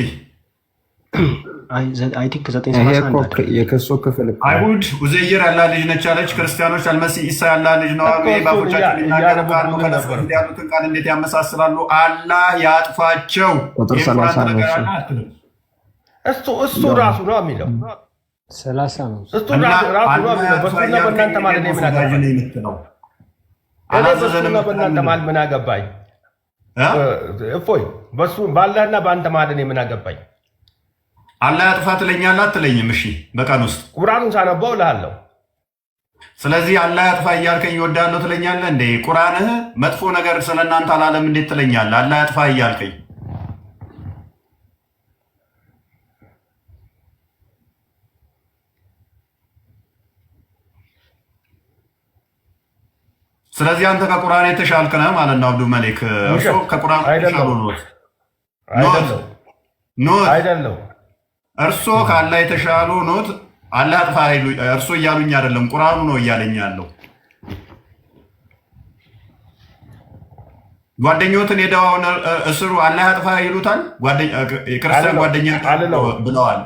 አይ ቲንክ ይሄ እኮ የክሱ ክፍል አይሁድ ኡዘይር ያላ ልጅ ነች አለች። ክርስቲያኖች አልመሲህ ኢሳ ያላ ልጅ ነው አሉ። ባፎቻችን ይናገራሉ። ያሉትን ቃል እንዴት ያመሳስላሉ? አላህ ያጥፋቸው። ቁጥር 30 ነው እሱ ራሱ ነው የሚለው 30 ነው እሱ ራሱ ነው የሚለው። በሱና በእናንተ ማለት ነው ምን አገባኝ? እፎይ በሱ ባላህና በአንተ ማለት ነው ምን አገባኝ? አላህ ያጥፋ ትለኛለህ አትለኝም? እሺ በቀን ውስጥ ቁርአኑን ሳነባው እልሃለሁ። ስለዚህ አላህ ያጥፋ እያልከኝ እወዳለሁ ትለኛለህ እንዴ? ቁርአንህ መጥፎ ነገር ስለእናንተ አላለም እንዴት ትለኛለህ? አላህ ያጥፋ እያልከኝ ስለዚህ አንተ ከቁርአን የተሻልክ ነህ ማለት ነው አብዱ መሊክ። እርሶ ከቁርአን የተሻሉ ኖት አይደለም። እርሶ ከአላህ የተሻሉ ኖት። አላህ ያጥፋ አይሉ እርሶ እያሉኝ አይደለም፣ ቁርአኑ ነው እያለኝ ያለው። ጓደኞትን ሄደውን እስሩ አላህ ያጥፋ ይሉታል። ክርስቲያን ጓደኛ ብለዋል።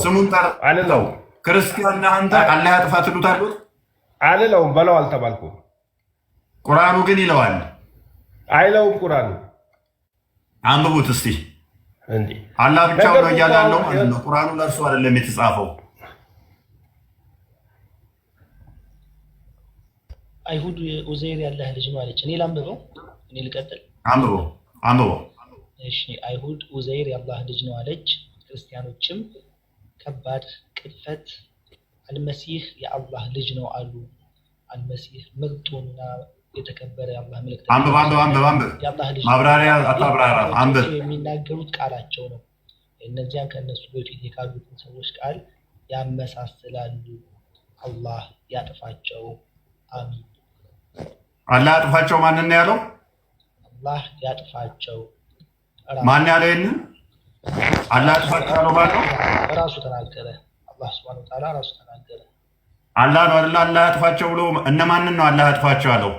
ስሙን ጠርተው ክርስቲያን ነህ አንተ አላህ ያጥፋ ትሉታሉት? አልለውም በለው አልተባልኩም። ቁርአኑ ግን ይለዋል። አይለውም ቁርአኑ። አንብቡት እስቲ። እንዴ አላህ ብቻው ነው እያለ ያለው ማለት ነው። ቁርአኑ ለእርሱ አይደለም የተጻፈው። አይሁድ ኡዘይር ያላህ ልጅ ነው አለች። እኔ ላንብበው? እኔ ልቀጥል? አንብበው። እሺ አይሁድ ኡዘይር ያላህ ልጅ ነው አለች። ክርስቲያኖችም ከባድ ቅጥፈት አልመሲህ የአላህ ልጅ ነው አሉ። አልመሲህ ምርጡና የተከበረ የአላህ መልእክተኛ አንብብ ማብራሪያ አታብራራ። አንብብ። የሚናገሩት ቃላቸው ነው። እነዚያን ከነሱ በፊት የካዱትን ሰዎች ቃል ያመሳስላሉ። አላህ ያጥፋቸው። አሚን። አላህ ያጥፋቸው። ማንን ነው ያለው? አላህ ያጥፋቸው። ማን ያለው? ይሄንን አላህ ያጥፋቸው ያለው ማለት ነው። ራሱ ተናገረ። አላህ Subhanahu Wa Ta'ala ራሱ ተናገረ። አላህ ነው አይደል? አላህ ያጥፋቸው ብሎ እነማንን ነው አላህ ያጥፋቸው ያለው?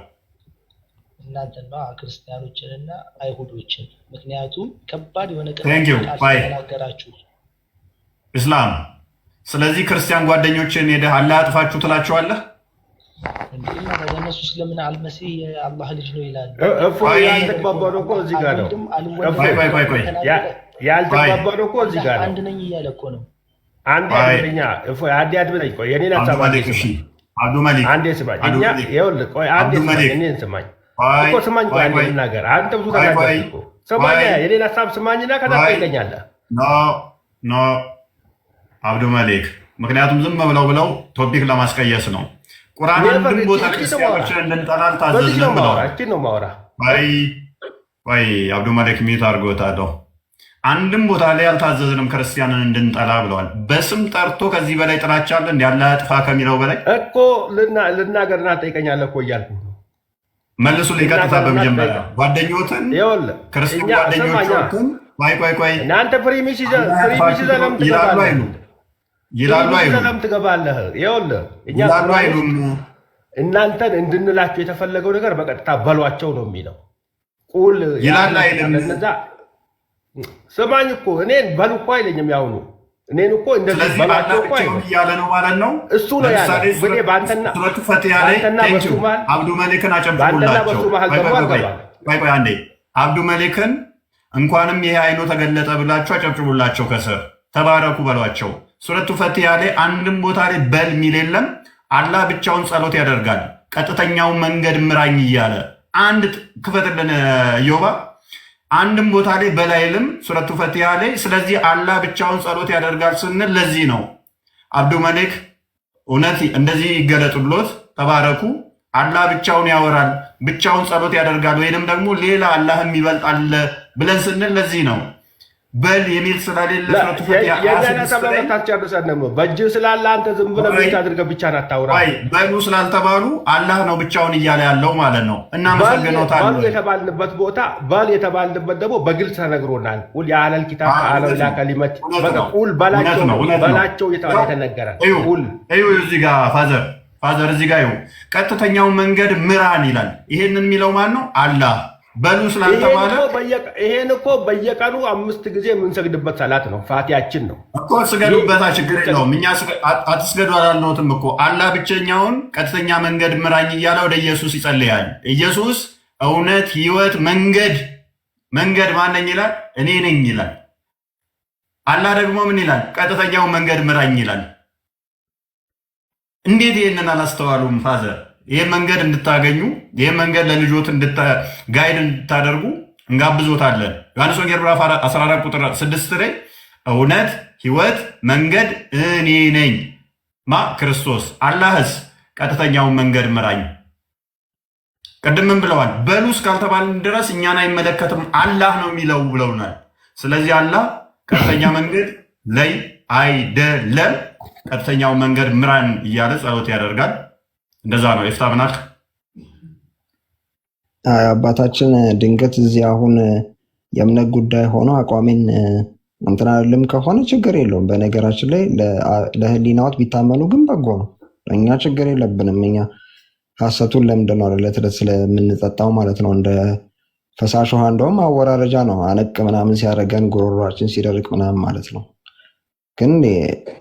እናንተና ክርስቲያኖችንና አይሁዶችን። ምክንያቱም ከባድ የሆነ ቃል ተናገራችሁ እስላም። ስለዚህ ክርስቲያን ጓደኞችን ሄደህ አላህ ያጥፋችሁ ትላቸዋለህ? እንዴማ ለነሱ ስለምን አልመሲህ የአላህ ልጅ ነው ይላሉ። እፎይ ያልተባባለው እኮ እዚህ ጋር ነው። ቆይ ያልተባባለው እኮ እዚህ ጋር ነው። አንድ ነኝ እያለ እኮ ነው። አንድ ያድርኛ እፎይ አንድ ያድርኝ። ቆይ የኔን ሐሳብ አብዱ መሊክ አንዴ ስማኝ። እኛ ይኸውልህ ቆይ አንዴ ስማኝ። እኔን ስማኝ እኮ ስማኝ። ቆይ አንዴ ልናገር። አንተ ብዙ ተናገርክ እኮ ስማኝ። የኔን ሐሳብ ስማኝና ከዛ ትጠይቀኛለህ። ኖ አብዱ መሊክ፣ ምክንያቱም ዝም ብለው ቶፒክ ለማስቀየስ ነው። ቁርአን አንድም ቦታ ክርስቲያኖችን እንድንጠላ አልታዘዝንም ብለዋል። ወይ አብዱ መሊክ ሚት አድርጎታል። አንድም ቦታ ላይ አልታዘዝንም ክርስቲያንን እንድንጠላ ብለዋል። በስም ጠርቶ ከዚህ በላይ ጥላቻ አለ እንዴ? አላህ ያጥፋ ከሚለው በላይ እኮ ልናገርና ትጠይቀኛለህ እኮ እያልኩ መልሱ። ቀጥታ በመጀመሪያ ጓደኞትን ክርስቲያን ጓደኞችን ቆይ እናንተ ፕሪሚስ ይዘህ ይላሉ አይሉም ትገባለህ። ይኸውልህ እኛ እናንተን እንድንላቸው የተፈለገው ነገር በቀጥታ በሏቸው ነው የሚለው። ቁል ይላል አይልም? ስማኝ እኮ እኔን በሉ እኮ አይለኝም። ያውኑ እኔን እኮ እንደዚህ በላቸው እኮ እያለ ነው ማለት ነው። እሱ ነው ያለ። ወዴ ባንተና በሱ መሀል አብዱ መሊክን አጨብጭቡላቸው። ቆይ አንዴ አብዱ መሊክን እንኳንም ይሄ አይኑ ተገለጠ ብላችሁ አጨብጭቡላቸው። ከስር ተባረኩ በሏቸው። ሱረቱ ፈቲሃ ላይ አንድም ቦታ ላይ በል ሚል የለም። አላህ ብቻውን ጸሎት ያደርጋል። ቀጥተኛውን መንገድ ምራኝ እያለ አንድ ክፈትልን ዮባ። አንድም ቦታ ላይ በል አይልም ሱረቱ ፈቲሃ ላይ። ስለዚህ አላህ ብቻውን ጸሎት ያደርጋል ስንል ለዚህ ነው። አብዱ መሊክ እውነት እንደዚህ ይገለጡሎት። ተባረኩ። አላህ ብቻውን ያወራል፣ ብቻውን ጸሎት ያደርጋል፣ ወይንም ደግሞ ሌላ አላህም ይበልጣል ብለን ስንል ለዚህ ነው። በል የሚል ስለሌለ በእጅ ስላለ አንተ ዝም ብለህ ብቻ አድርገህ ብቻ አታውራ። በሉ ስላልተባሉ አላህ ነው ብቻውን እያለ ያለው ማለት ነው። እናመሰግኖታለን። በሉ የተባልንበት ቦታ በል የተባልንበት ደግሞ በግልጽ ተነግሮናል። ቁል የአህለል ኪታብ ተዓለው ኢላ ከሊመት ቁል በላቸው የተነገረ እዚህ ጋር ፋዘር እዚህ ጋር ቀጥተኛውን መንገድ ምራን ይላል። ይሄንን የሚለው ማን ነው? አላህ። በሉ ስላልተባለ ይሄን እኮ በየቀኑ 5 ጊዜ የምንሰግድበት ሰላት ነው። ፋቲያችን ነው እኮ ስገዱበታ፣ ችግር የለውም። እኛ አትስገዱ አላልነውም እኮ። አላህ ብቸኛውን ቀጥተኛ መንገድ ምራኝ እያለ ወደ ኢየሱስ ይጸልያል። ኢየሱስ እውነት፣ ህይወት፣ መንገድ ማነኝ ይላል? እኔ ነኝ ይላል። አላህ ደግሞ ምን ይላል? ቀጥተኛውን መንገድ ምራኝ ይላል። እንዴት ይህንን አላስተዋሉም? ፋዘር ይህን መንገድ እንድታገኙ ይህን መንገድ ለልጆት ጋይድ እንድታደርጉ እንጋብዞታለን። ዮሐንስ ወንጌል ምዕራፍ 14 ቁጥር 6 ላይ እውነት፣ ህይወት፣ መንገድ እኔ ነኝ ክርስቶስ። አላህስ ቀጥተኛውን መንገድ ምራኝ። ቅድምም ብለዋል። በሉ እስካልተባልን ድረስ እኛን አይመለከትም አላህ ነው የሚለው ብለውናል። ስለዚህ አላህ ቀጥተኛ መንገድ ላይ አይደለም፣ ቀጥተኛው መንገድ ምራን እያለ ጸሎት ያደርጋል። እንደዛ ነው። የፍታ ምናክ አባታችን ድንገት እዚህ አሁን የእምነት ጉዳይ ሆኖ አቋሜን እንትን አይደለም ከሆነ ችግር የለውም። በነገራችን ላይ ለህሊናዎት ቢታመኑ ግን በጎ ነው። እኛ ችግር የለብንም። እኛ ሀሰቱን ለምንድን ነው ዕለት ዕለት ስለምንጠጣው ማለት ነው። እንደ ፈሳሽ ውሃ እንደውም አወራረጃ ነው። አነቅ ምናምን ሲያደርገን ጉሮሯችን ሲደርቅ ምናምን ማለት ነው። ግን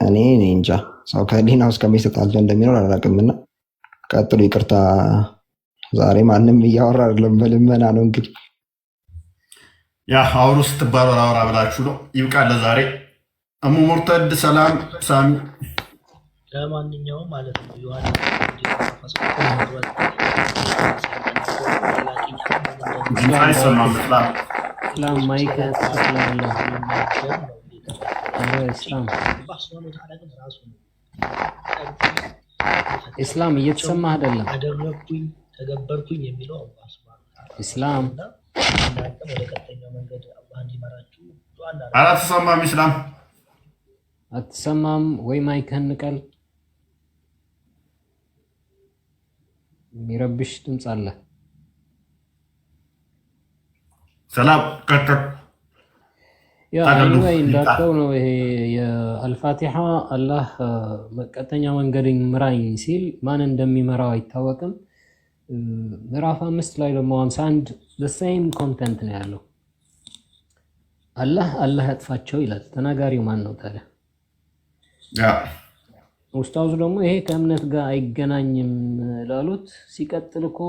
እኔ እንጃ ሰው ከህሊናው እስከሚሰጣል እንደሚኖር አላውቅምና ቀጥሉ። ይቅርታ ዛሬ ማንም እያወራ አይደለም፣ በልመና ነው። እንግዲህ ያ አውሩ ስትባሉ አውራ ብላችሁ ነው። ይብቃል ለዛሬ። እሙ ሙርተድ ሰላም ሳሚ። ለማንኛውም ማለት ነው ኢስላም እየተሰማህ አይደለም። አደረኩኝ ተገበርኩኝ የሚለው አላህ ሱብሃነሁ ወተዓላ ኢስላም እናንተ ወደ ቀጥተኛው መንገድ አላህ እንዲመራችሁ ዱዓ እናደርጋለን። አትሰማም? ኢስላም አትሰማም ወይ? ማይክህን ንቀል። የሚረብሽ ድምፅ አለ። ሰላም ቀጥል። ያ አንyway እንዳልከው ነው። ይሄ የአልፋቲሃ አላህ ቀጥተኛ መንገድን ምራኝ ሲል ማን እንደሚመራው አይታወቅም። ምዕራፍ 5 ላይ ደግሞ 51 the same content ነው ያለው። አላህ ያጥፋቸው ይላል። ተናጋሪው ማን ነው ታዲያ? ያ ኡስታዙ ደግሞ ይሄ ከእምነት ጋር አይገናኝም ላሉት ሲቀጥል እኮ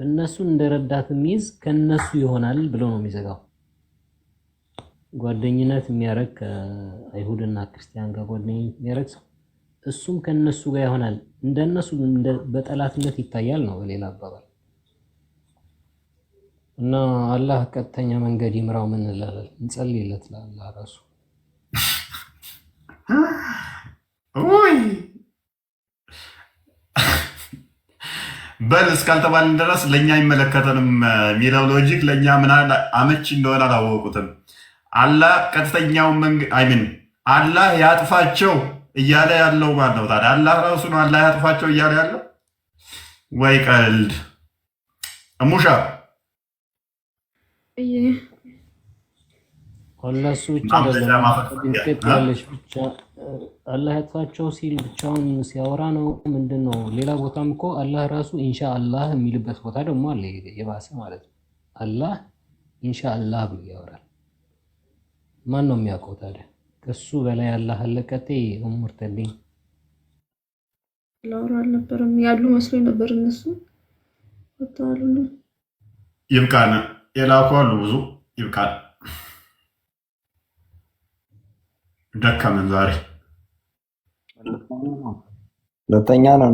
እነሱን እንደረዳት የሚይዝ ከነሱ ይሆናል ብሎ ነው የሚዘጋው። ጓደኝነት የሚያረግ ከአይሁድና ክርስቲያን ጋር ጓደኝነት የሚያረግ ሰው እሱም ከነሱ ጋር ይሆናል፣ እንደነሱ በጠላትነት ይታያል ነው በሌላ አባባል። እና አላህ ቀጥተኛ መንገድ ይምራው ምን እንላለን? እንጸልይለት ለአላህ ራሱ። ወይ በል እስካልተባልን ድረስ ለእኛ አይመለከተንም የሚለው ሎጂክ ለእኛ ምን አመቺ እንደሆነ አላወቁትም። አላህ ቀጥተኛውን መንገድ አላህ ያጥፋቸው እያለ ያለው ማን ነው ታዲያ? አላህ ራሱ ነው አላህ ያጥፋቸው እያለ ያለው። ወይ ቀልድ። እሙሻ እነሱ ብቻ አይደለም ያለሽ ብቻ አላህ ያጥፋቸው ሲል ብቻውን ሲያወራ ነው ምንድነው? ሌላ ቦታም እኮ አላህ ራሱ ኢንሻአላህ የሚልበት ቦታ ደግሞ አለ፣ የባሰ ማለት ነው። አላህ ኢንሻአላህ ብሎ ያወራል። ማን ነው የሚያውቀው ታዲያ? ከሱ በላይ አላህ አለቀቴ ሙርተልኝ ላውራ አልነበረም ያሉ መስሎኝ ነበር። እነሱ ወጣሉ። ይብቃን፣ የላኩ አሉ ብዙ። ይብቃን፣ ደከመን ዛሬ። ሁለተኛ ነው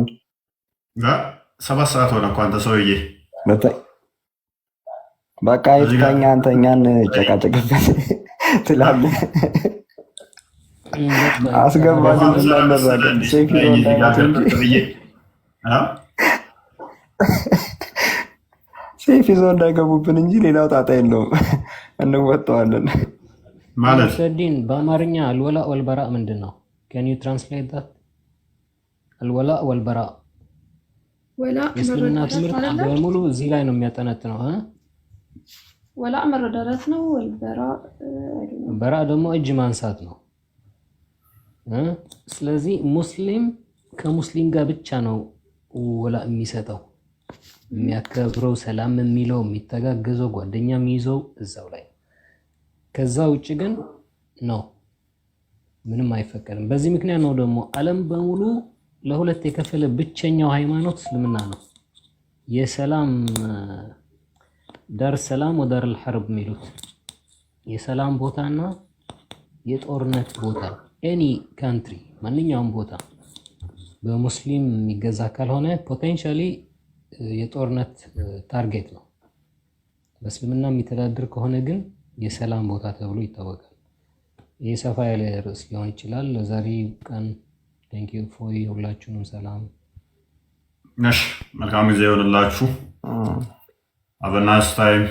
7 ሰዓት ሆነ እኮ አንተ ሰውዬ። በቃ ይተኛ፣ አንተኛን ጨቃጨቅበት ትላለህ። አስገባልን እናነራለን። ሴፍ ይዞ እንዳይመጡ እንጂ ሴፍ ይዞ እንዳይገቡብን እንጂ ሌላው ጣጣ የለውም፣ እንወጣዋለን ማለት። ሰዲን በአማርኛ አልወላ ወልበራ ምንድን ነው? ካን ዩ ትራንስሌት ዳት? አልወላ ወልበራ ወላ የእስልምና ትምህርት በሙሉ እዚህ ላይ ነው የሚያጠነጥነው። ወላ መረዳዳት ነው። በራ ደግሞ እጅ ማንሳት ነው። ስለዚህ ሙስሊም ከሙስሊም ጋር ብቻ ነው ወላ የሚሰጠው። የሚያከብረው ሰላም የሚለው የሚተጋገዘው ጓደኛ የሚይዘው እዛው ላይ። ከዛ ውጭ ግን ነው ምንም አይፈቀድም። በዚህ ምክንያት ነው ደግሞ ዓለም በሙሉ ለሁለት የከፈለ ብቸኛው ሃይማኖት እስልምና ነው። የሰላም ዳር ሰላም ወዳር الحرب የሚሉት የሰላም ቦታና የጦርነት ቦታ ኤኒ ካንትሪ ማንኛውም ቦታ በሙስሊም የሚገዛ ካልሆነ ፖቴንሻሊ የጦርነት ታርጌት ነው። በእስልምና የሚተዳደር ከሆነ ግን የሰላም ቦታ ተብሎ ይታወቃል። ይህ ሰፋ ያለ ርዕስ ሊሆን ይችላል። ለዛሬ ቀን ቴንክ ዩ ፎይ ሁላችሁንም ሰላም። መልካም ጊዜ ይሆንላችሁ። have a nice time